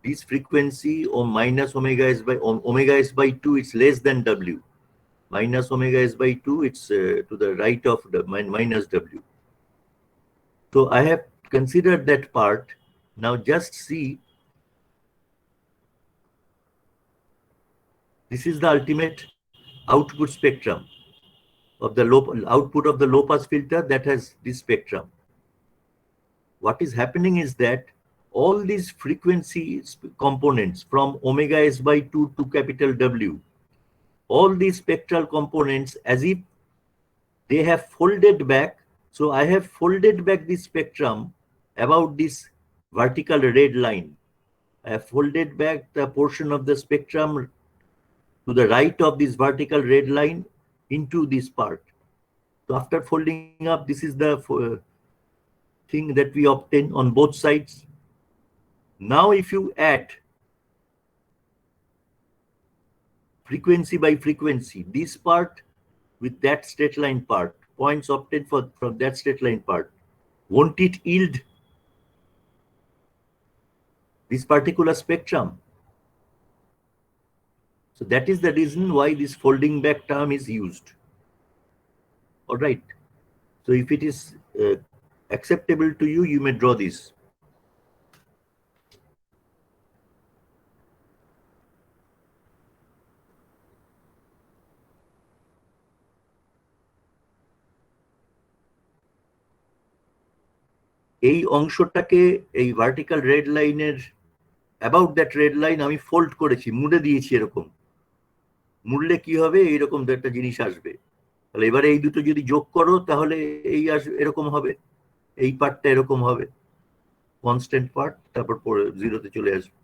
This frequency or minus omega is by 2, it's less than W. Minus omega is by 2, it's to the right of the minus W. So I have considered that part. Now just see, this is the ultimate output spectrum of the output of the low pass filter that has this spectrum. What is happening is that all these frequency components from omega s by 2 to capital W, all these spectral components, as if they have folded back. So I have folded back this spectrum about this vertical red line. I have folded back the portion of the spectrum to the right of this vertical red line into this part. So after folding up, this is the thing that we obtain on both sides. Now if you add frequency by frequency, this part with that straight line part, points obtained from that straight line part, won't it yield this particular spectrum? So that is the reason why this folding back term is used. All right. So if it is acceptable to you, you may draw this. এই অংশটাকে এই vertical red লাইনের about that red line আমি fold করেছি, মুড়ে দিয়েছি। এরকম মুড়লে কি হবে, এইরকম একটা জিনিস আসবে। তাহলে এবারে এই দুটো যদি যোগ করো তাহলে এই এরকম হবে, এই পার্টটা এরকম হবে, কনস্ট্যান্ট পার্ট, তারপর জিরোতে চলে আসবে।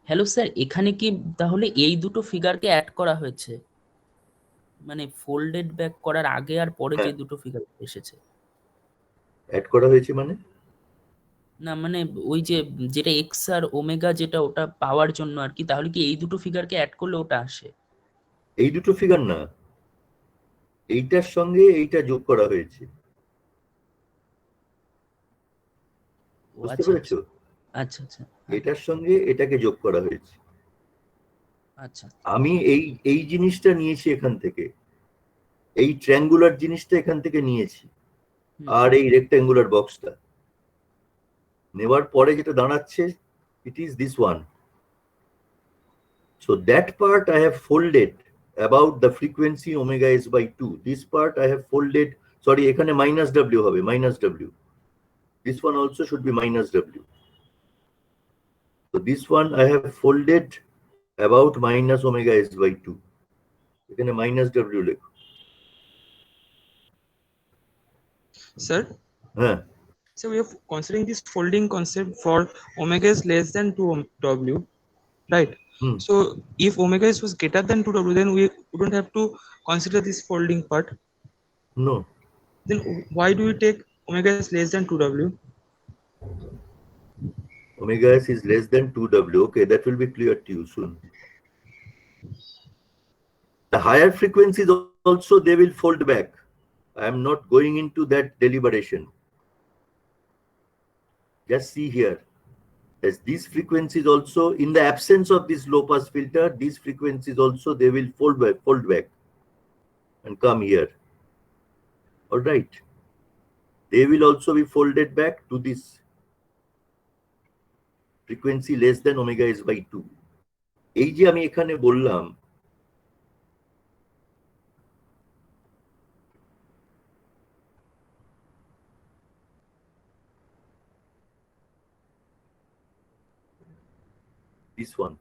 হ্যালো স্যার, এখানে কি তাহলে এই দুটো ফিগারকে অ্যাড করা হয়েছে? মানে ফোল্ডেড ব্যাক করার আগে আর পরে যে দুটো ফিগার এসেছে। অ্যাড করা হয়েছে মানে? না মানে ওই যে যেটা এক্স আর ওমেগা যেটা ওটা পাওয়ার জন্য আর কি, তাহলে কি এই দুটো ফিগারকে অ্যাড করলে ওটা আসে? এই দুটো ফিগার না, এইটার সঙ্গে এইটা যোগ করা হয়েছে, বুঝতে পেরেছো? আচ্ছা আচ্ছা, এটার সঙ্গে এটাকে যোগ করা হয়েছে। আচ্ছা আমি এই জিনিসটা নিয়েছি এখান থেকে, এই ট্রায়াঙ্গুলার জিনিসটা এখান থেকে নিয়েছি, আর এই রেক্ট্যাঙ্গুলার বক্সটা নেওয়ার পরে যেটা দাঁড়াচ্ছে, it is this one. So that part I have folded about the frequency omega s by 2. This part I have folded, sorry, ekhane minus w hobe, minus w. This one also should be minus w. So this one I have folded about minus omega s by 2. Ekhane minus w lekho. Sir, Huh. so we are considering this folding concept for omega is less than 2w, right? Hmm. So if omega is was greater than 2w, then we wouldn't have to consider this folding part. No. Then why do we take omega is less than 2w? Omega s is less than 2w. Okay, that will be clear to you soon. The higher frequencies also, they will fold back. I am not going into that deliberation. Just see here. As these frequencies also, in the absence of this low pass filter, these frequencies also, they will fold back and come here. All right. They will also be folded back to this frequency less than omega s by 2. এই যে আমি এখানে বললাম, this one.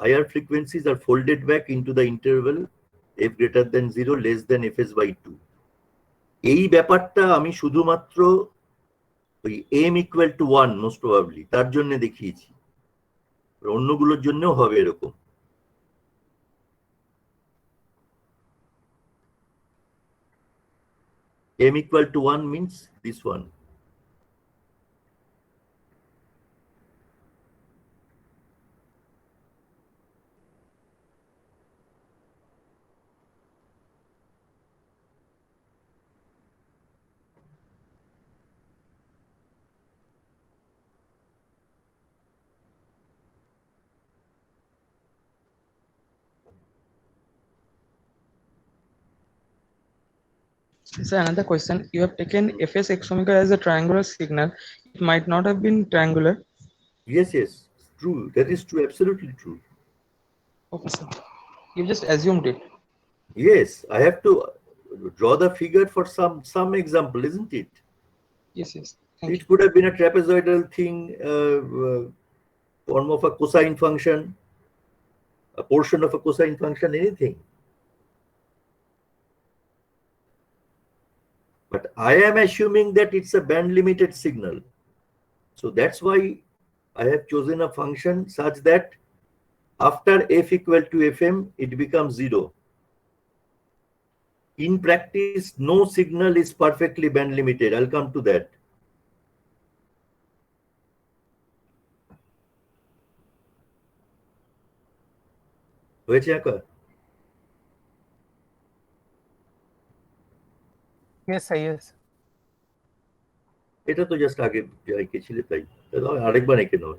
Higher frequencies are folded back into the interval f greater than 0 less than fs by 2. এই ব্যাপারটা আমি শুধুমাত্র ওই m equal to 1 most probably তার জন্য দেখিয়েছি, অন্যগুলোর জন্যও হবে এরকম। m equal to 1 means this one. So another question, you have taken fs x omega as a triangular signal. It might not have been triangular. Yes, yes, true. That is true, absolutely true. Okay, sir. You just assumed it. Yes, I have to draw the figure for some example, isn't it? Yes, yes. Thank It you. could have been a trapezoidal thing, form of a cosine function, a portion of a cosine function, anything. But I am assuming that it's a band limited signal. So that's why I have chosen a function such that after f equal to fm, it becomes 0. In practice, no signal is perfectly band limited. I'll come to that. হয়েছে আঁকা? Yes, sir, yes. এটা তো just আগে যা এঁকেছিলে তাই, আরেকবার এঁকে নাও,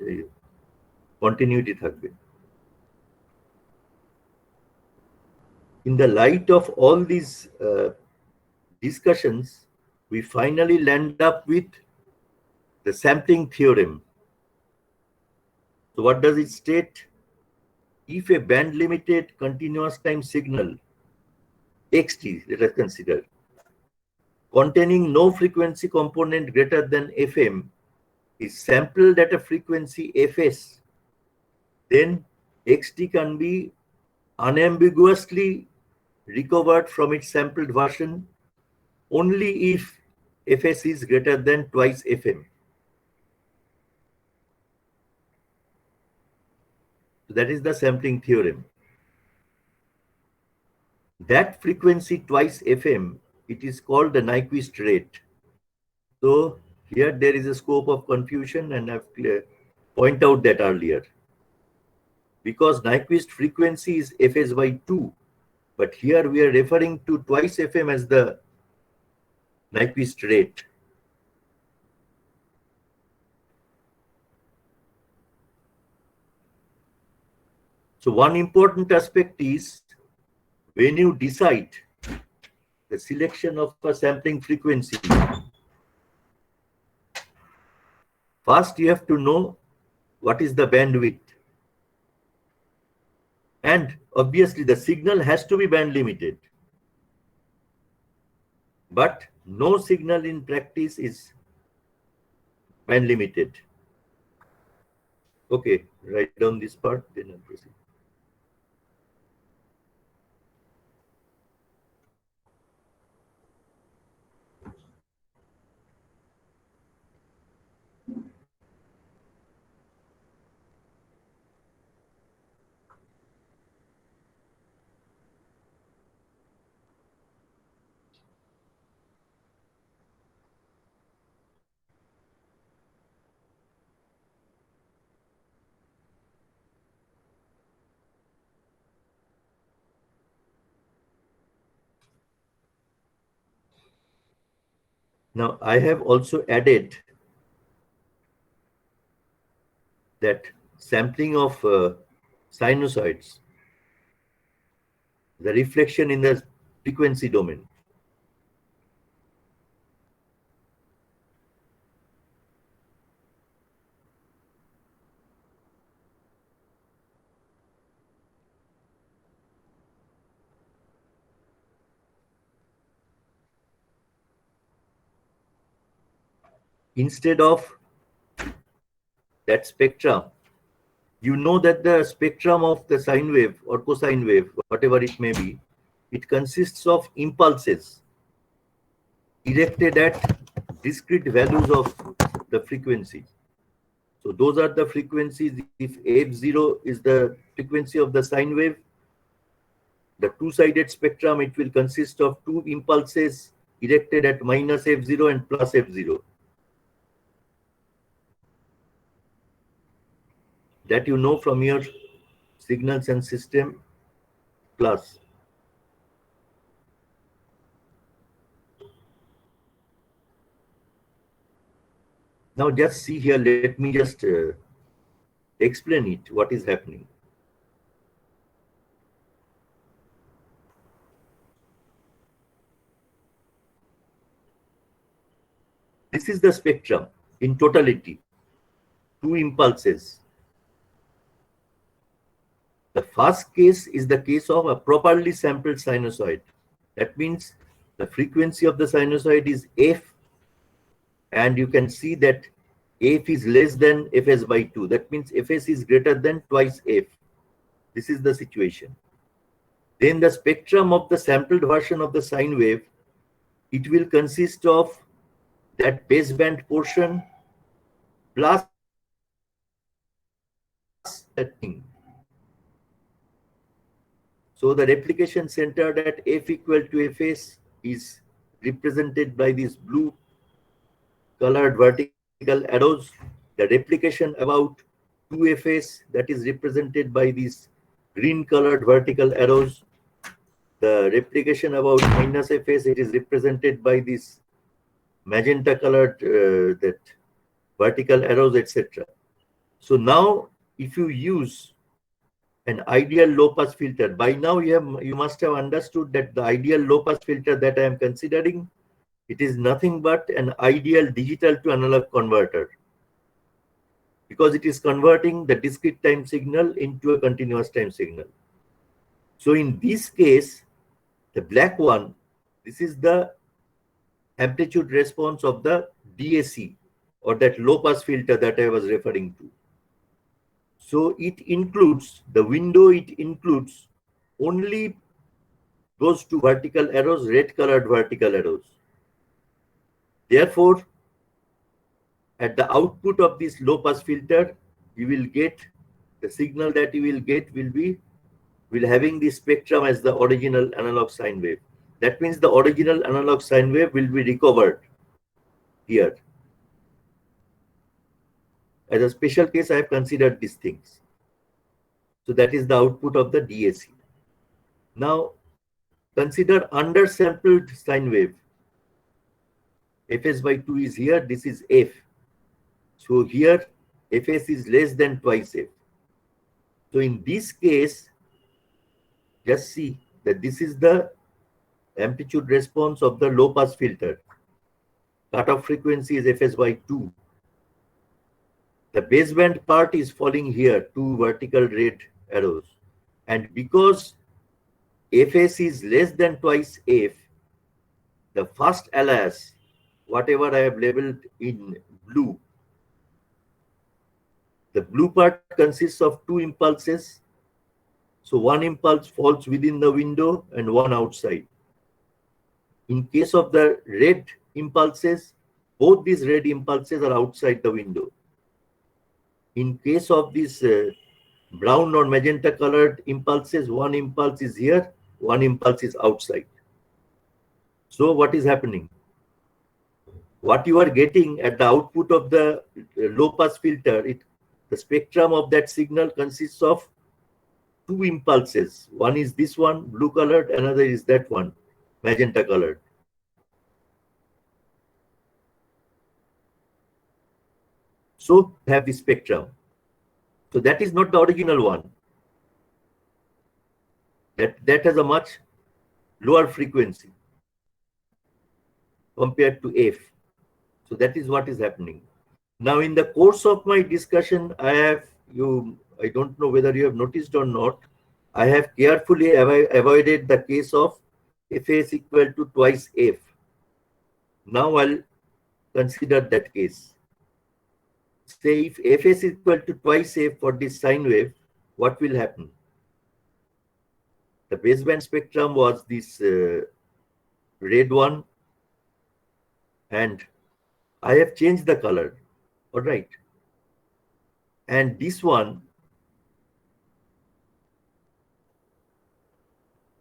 continuity থাকবে। In the light of all these discussions, we finally land up with the sampling theorem. So what does it state? If a band limited continuous time signal xt, let us consider, containing no frequency component greater than fm is sampled at a frequency fs, then xt can be unambiguously recovered from its sampled version only if fs is greater than twice fm. So that is the sampling theorem. That frequency twice fm, it is called the Nyquist rate. So here there is a scope of confusion, and I've pointed out that earlier. Because Nyquist frequency is fs by 2, but here we are referring to twice fm as the Nyquist rate. So one important aspect is, when you decide the selection of a sampling frequency, first you have to know what is the bandwidth. And obviously the signal has to be band limited. But no signal in practice is band limited. Okay, write down this part, then I'll proceed. Now I have also added that sampling of sinusoids, the reflection in the frequency domain. Instead of that spectrum, you know that the spectrum of the sine wave or cosine wave, whatever it may be, it consists of impulses directed at discrete values of the frequency. So those are the frequencies. If f0 is the frequency of the sine wave, the two-sided spectrum, it will consist of two impulses directed at minus f0 and plus f0. That you know from your signals and system class. Now just see here, let me just explain it, what is happening. This is the spectrum in totality, two impulses. The first case is the case of a properly sampled sinusoid. That means the frequency of the sinusoid is f, and you can see that f is less than fs by 2. That means fs is greater than twice f. This is the situation. Then the spectrum of the sampled version of the sine wave, it will consist of that baseband portion plus that thing. So the replication centered at f equal to fs is represented by these blue colored vertical arrows. The replication about 2fs, that is represented by these green colored vertical arrows. The replication about minus fs, it is represented by these magenta colored that vertical arrows, etc. So now if you use an ideal low pass filter, by now you must have understood that the ideal low pass filter that I am considering, it is nothing but an ideal digital to analog converter, because it is converting the discrete time signal into a continuous time signal. So in this case, the black one, this is the amplitude response of the DAC, or that low pass filter that I was referring to. So it includes, the window, it includes only those two vertical arrows, red colored vertical arrows. Therefore, at the output of this low pass filter, you will get, the signal that you will get will having the spectrum as the original analog sine wave. That means the original analog sine wave will be recovered here. As a special case, I have considered these things. So that is the output of the DAC. Now consider undersampled sine wave. Fs by 2 is here, this is f. So here fs is less than twice f. So in this case, just see that this is the amplitude response of the low pass filter. Cutoff frequency is fs by 2. The baseband part is falling here, two vertical red arrows. And because Fs is less than twice F, the first alias, whatever I have labeled in blue, the blue part consists of two impulses. So one impulse falls within the window and one outside. In case of the red impulses, both these red impulses are outside the window. In case of these brown or magenta colored impulses, one impulse is here, one impulse is outside. So what is happening? What you are getting at the output of the low pass filter, the spectrum of that signal consists of two impulses. One is this one, blue colored, another is that one, magenta colored. So have the spectrum. So that is not the original one. That has a much lower frequency compared to F. So that is what is happening. Now in the course of my discussion, I don't know whether you have noticed or not, I have carefully avoided the case of Fs equal to twice F. Now I'll consider that case. Say if Fs is equal to twice F for this sine wave, what will happen? The baseband spectrum was this red one, and I have changed the color, all right. And this one,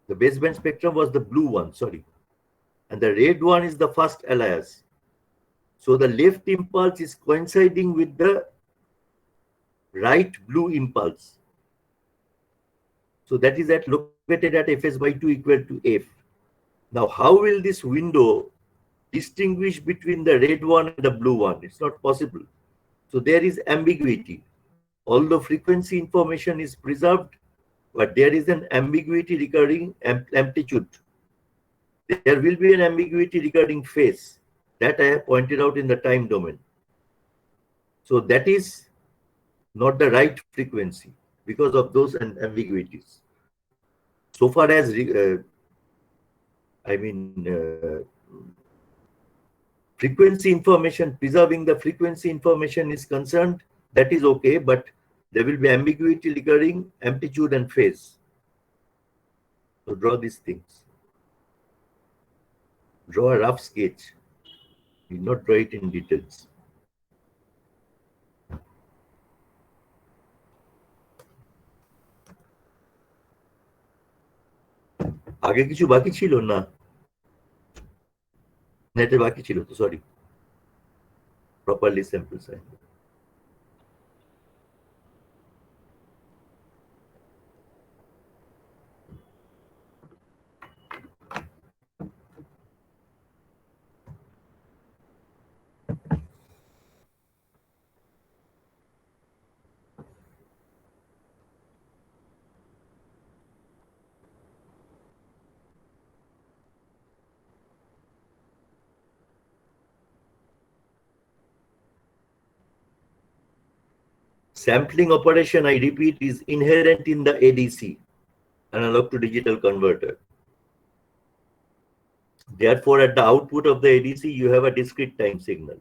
the baseband spectrum was the blue one, sorry. And the red one is the first alias. So the left impulse is coinciding with the right blue impulse. So that is located at Fs by 2 equal to F. Now, how will this window distinguish between the red one and the blue one? It's not possible. So there is ambiguity. Although frequency information is preserved, but there is an ambiguity regarding amplitude. There will be an ambiguity regarding phase. That I have pointed out in the time domain. So that is not the right frequency because of those ambiguities. So far as frequency information, preserving the frequency information is concerned, that is okay, but there will be ambiguity regarding amplitude and phase. So draw these things. Draw a rough sketch. You not draw it in details. আগে কিছু বাকি ছিল না, এটা বাকি ছিল তো, sorry, properly sample size. Sampling operation, I repeat, is inherent in the ADC, analog to digital converter. Therefore, at the output of the ADC, you have a discrete time signal.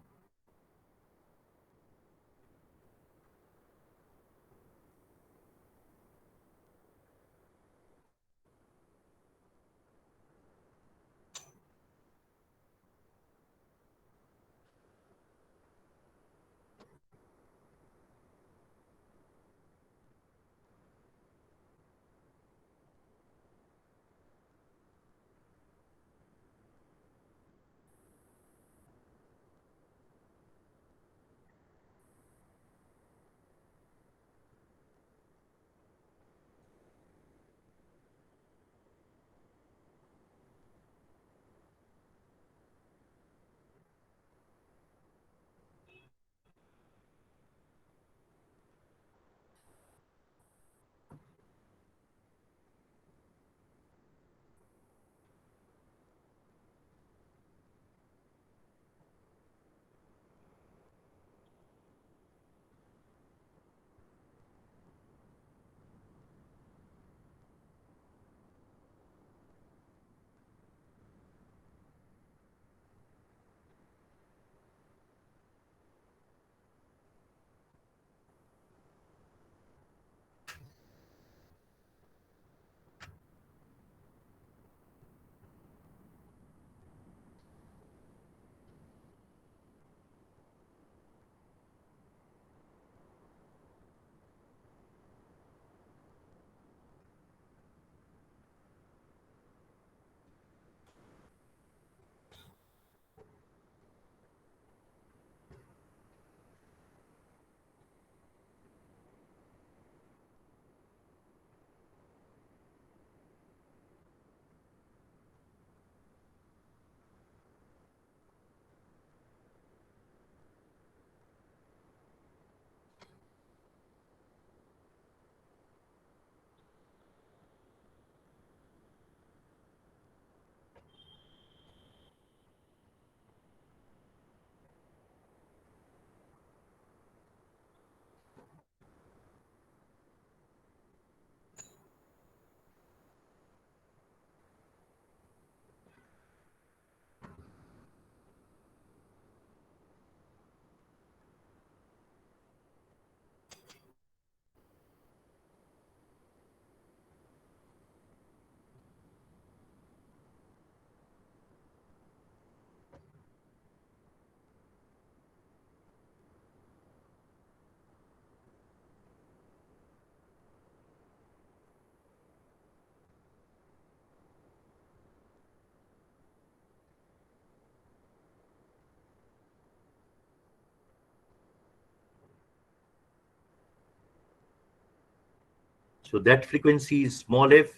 So that frequency is small f,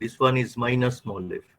this one is minus small f.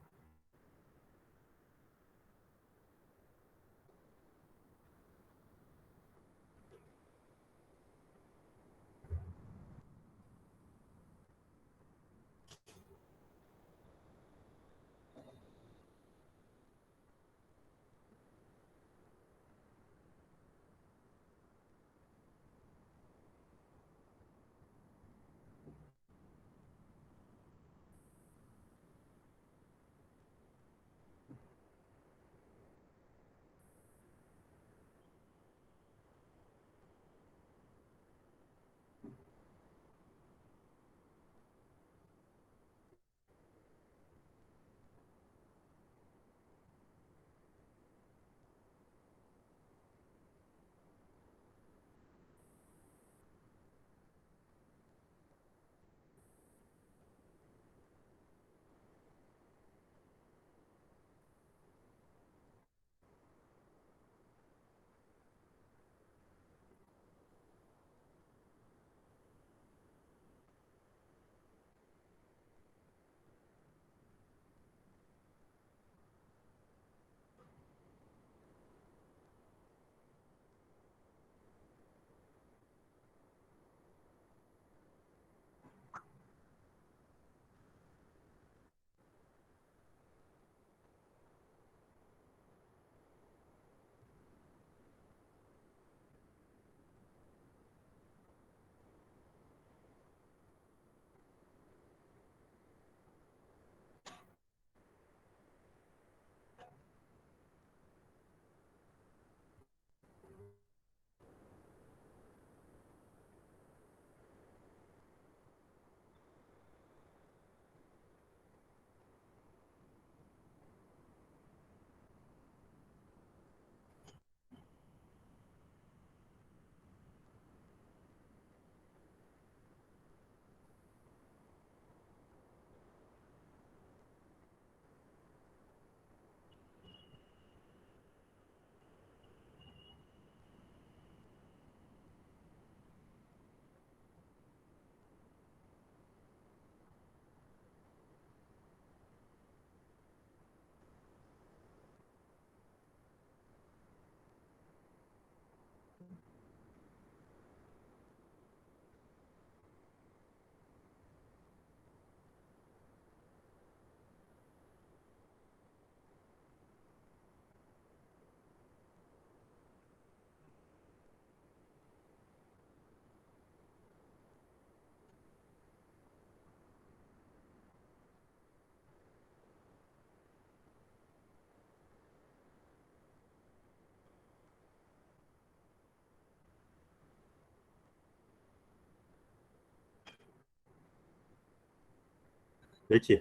হয়েছে?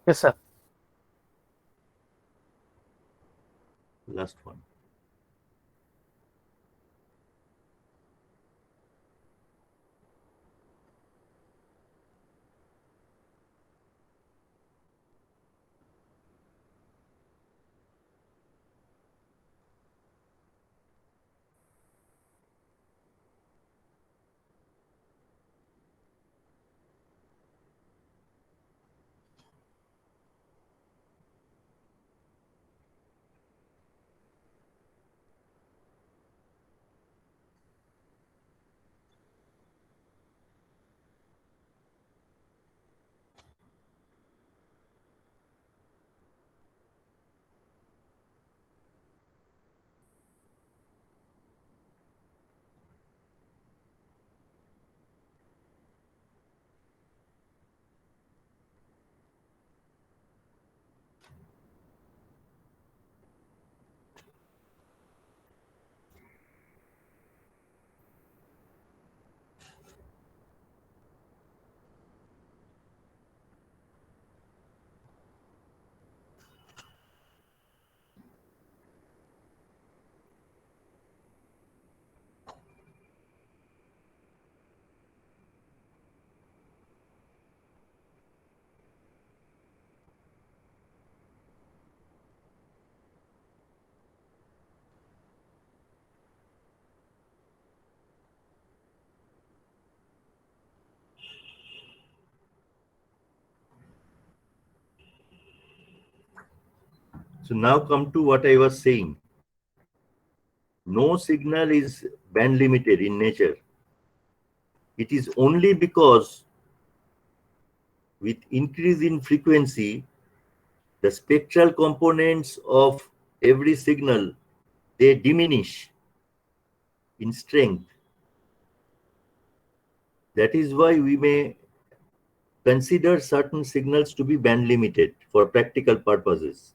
Yes, sir. Last one. So now come to what I was saying. No signal is band limited in nature. It is only because with increase in frequency, the spectral components of every signal, they diminish in strength. That is why we may consider certain signals to be band limited for practical purposes.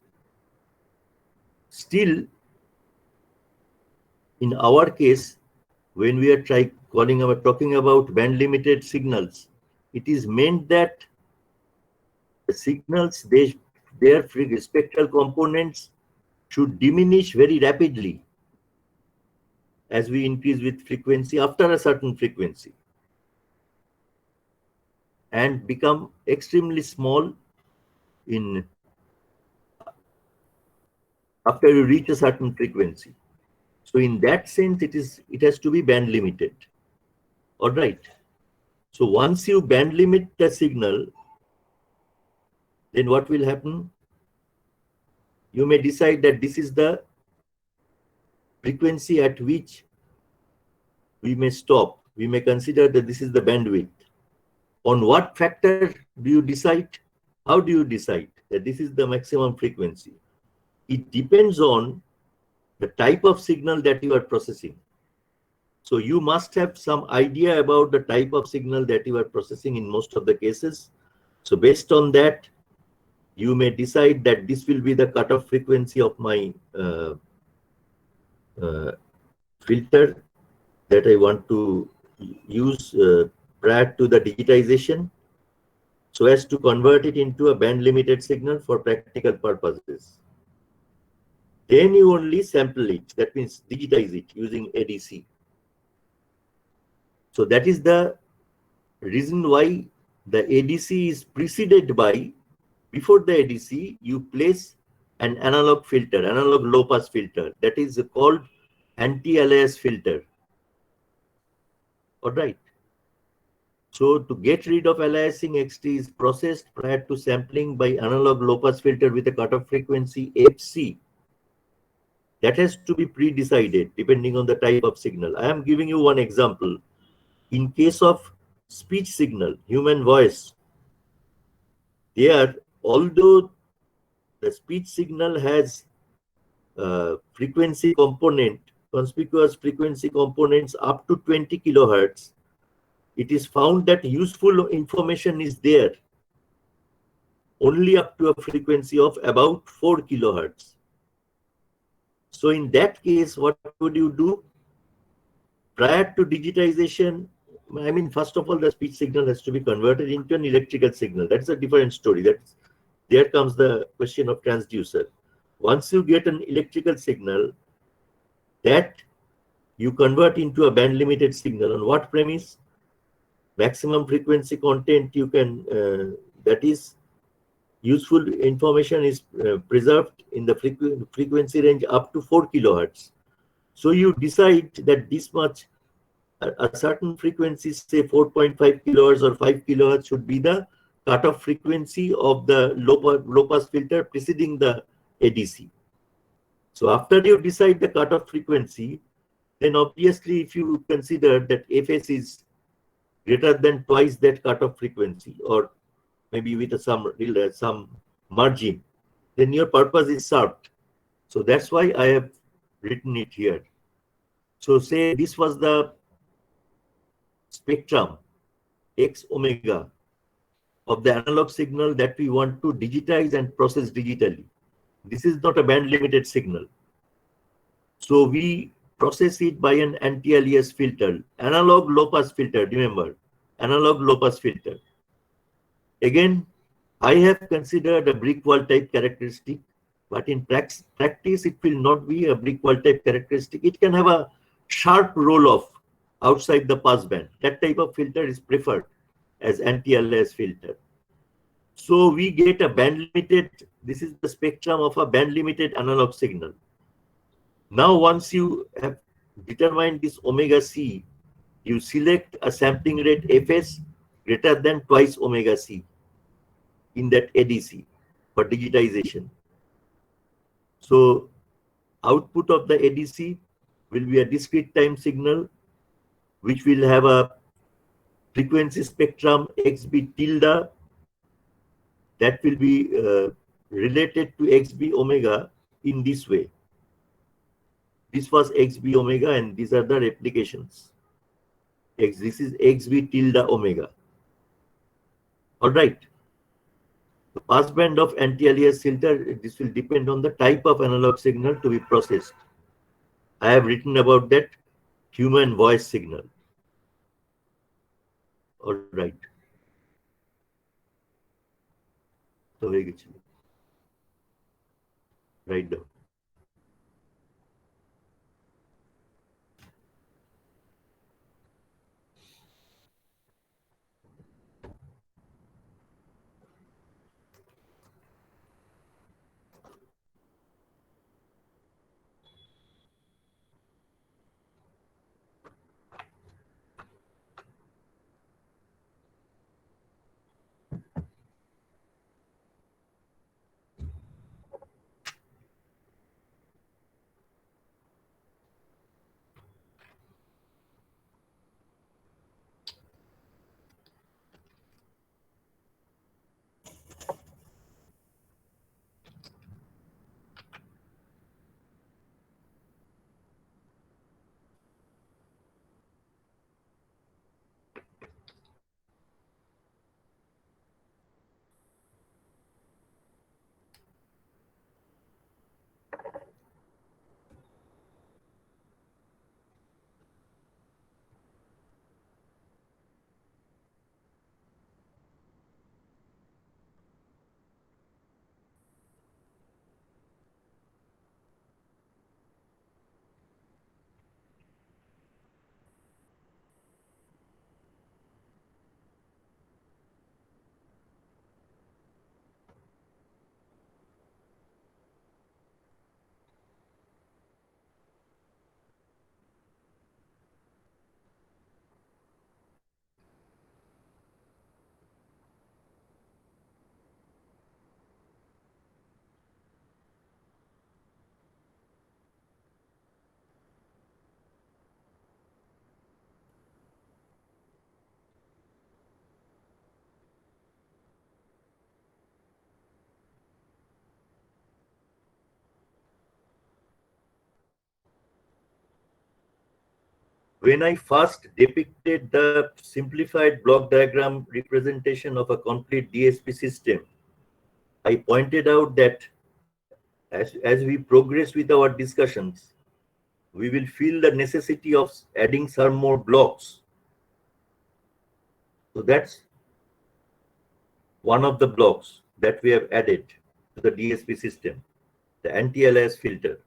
Still, in our case, when we are talking about band limited signals, it is meant that the signals, their spectral components should diminish very rapidly as we increase with frequency after a certain frequency, and become extremely small after you reach a certain frequency. So in that sense, it has to be band limited. All right. So once you band limit the signal, then what will happen? You may decide that this is the frequency at which we may stop. We may consider that this is the bandwidth. On what factor do you decide? How do you decide that this is the maximum frequency? It depends on the type of signal that you are processing. So you must have some idea about the type of signal that you are processing in most of the cases. So based on that, you may decide that this will be the cutoff frequency of my filter that I want to use prior to the digitization, so as to convert it into a band limited signal for practical purposes. Then you only sample it, that means digitize it using ADC. So that is the reason why the ADC is preceded by, before the ADC, you place an analog filter, analog low pass filter, that is called anti-alias filter. All right. So to get rid of aliasing, XT is processed prior to sampling by analog low pass filter with a cutoff frequency FC. That has to be pre-decided depending on the type of signal. I am giving you one example. In case of speech signal, human voice, there, although the speech signal has frequency component, conspicuous frequency components up to 20 kilohertz, it is found that useful information is there only up to a frequency of about 4 kilohertz. So in that case, what would you do? Prior to digitization, I mean, first of all, the speech signal has to be converted into an electrical signal. That's a different story. There comes the question of transducer. Once you get an electrical signal, that you convert into a band limited signal. On what premise? Maximum frequency content you can, that is, useful information is preserved in the frequency range up to 4 kilohertz. So you decide that this much, a certain frequency, say 4.5 kilohertz or 5 kilohertz, should be the cutoff frequency of the low pass filter preceding the ADC. So after you decide the cutoff frequency, then obviously if you consider that Fs is greater than twice that cutoff frequency, or maybe with some margin, then your purpose is served. So that's why I have written it here. So say this was the spectrum X omega of the analog signal that we want to digitize and process digitally. This is not a band limited signal. So we process it by an anti-alias filter, analog low pass filter, remember, analog low pass filter. Again, I have considered a brick wall type characteristic, but in practice, it will not be a brick wall type characteristic. It can have a sharp roll off outside the pass band. That type of filter is preferred as anti-alias filter. So we get a band limited, this is the spectrum of a band limited analog signal. Now, once you have determined this omega c, you select a sampling rate Fs greater than twice omega c in that ADC for digitization. So output of the ADC will be a discrete time signal, which will have a frequency spectrum XB tilde that will be related to XB omega in this way. This was XB omega, and these are the replications. This is XB tilde omega. All right. The passband of anti-alias filter, this will depend on the type of analog signal to be processed. I have written about that human voice signal. All right. So very good. Write down. When I first depicted the simplified block diagram representation of a complete DSP system, I pointed out that as we progress with our discussions, we will feel the necessity of adding some more blocks. So that's one of the blocks that we have added to the DSP system, the anti-alias filter.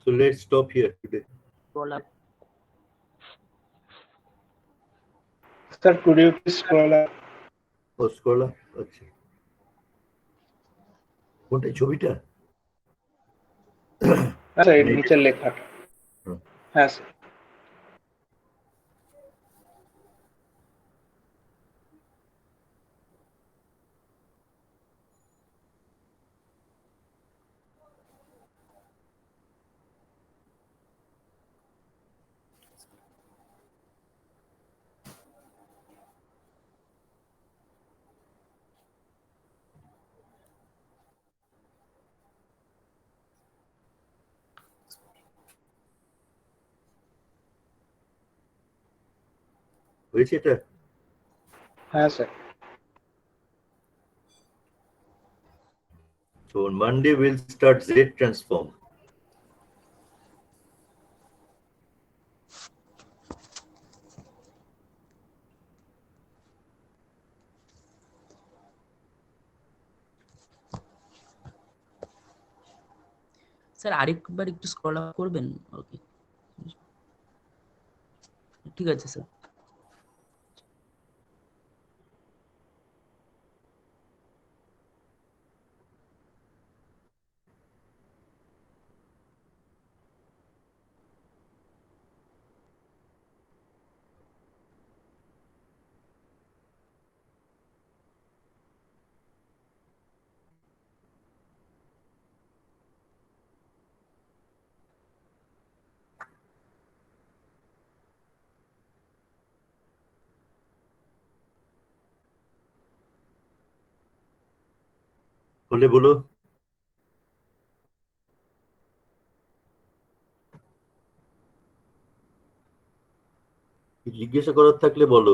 So let's stop here today. Scroll up. Sir, could you please scroll up? Oh, scroll up. আচ্ছা কোনটা ছবিটা? Sir এর নিচের লেখাটা। হুম। হ্যাঁ sir. হয়েছে এটা? হ্যাঁ sir. So on Monday we'll start Z transform. Sir আরেকবার একটু স্ক্রল আপ করবেন? ওকে, ঠিক আছে স্যার। হলে বলো। জিজ্ঞাসা করার থাকলে বলো।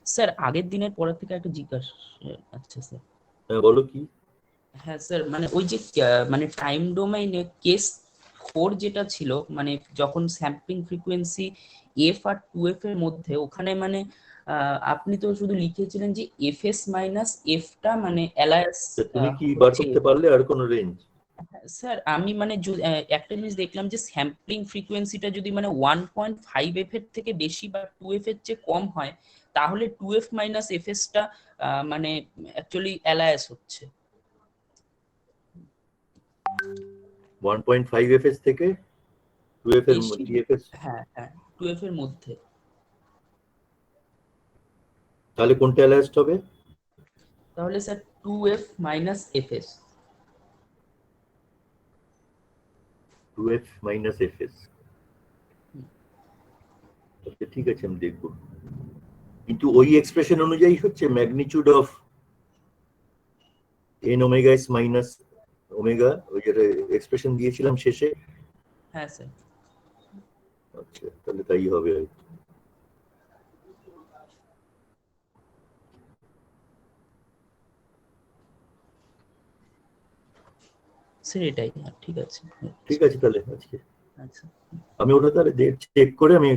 স্যার আগের দিনের পরের থেকে একটা জিজ্ঞাসা। আচ্ছা স্যার। হ্যাঁ বলো কি? হ্যাঁ স্যার, মানে ওই যে মানে টাইম ডোমেইনে কেস 4 যেটা ছিল, মানে যখন sampling frequency F R 2f এর মধ্যে, ওখানে মানে আপনি তো শুধু লিখেছিলেন যে এফএস মাইনাস এফটা মানে অ্যালায়ান্স তুমি কি বার হচ্ছে। করতে পারলে আর কোনো রেঞ্জ? স্যার আমি মানে একটা জিনিস দেখলাম যে স্যাম্পলিং ফ্রিকোয়েন্সিটা যদি মানে 1.5 এফ এর থেকে বেশি বা 2f এর চেয়ে কম হয়, তাহলে 2f মাইনাস এফএসটা মানে অ্যাকচুয়ালি অ্যালায়ান্স হচ্ছে। 1.5 fs থেকে 2f এর বেশি, TFS। হ্যাঁ হ্যাঁ 2f এর মধ্যে। তাহলে কোনটা অ্যালাস্ট হবে? তাহলে sir 2f minus FS. 2f minus fs। আচ্ছা ঠিক আছে, আমি দেখবো। কিন্তু ওই এক্সপ্রেশন অনুযায়ী হচ্ছে magnitude of n omega s minus omega, ওই যেটা এক্সপ্রেশন দিয়েছিলাম শেষে। হ্যাঁ স্যার। আচ্ছা তাহলে তাই হবে হয়তো। স্যার এটাই, ঠিক আছে। ঠিক আছে তাহলে আজকে আচ্ছা। আমি ওটা তাহলে চেক করে আমি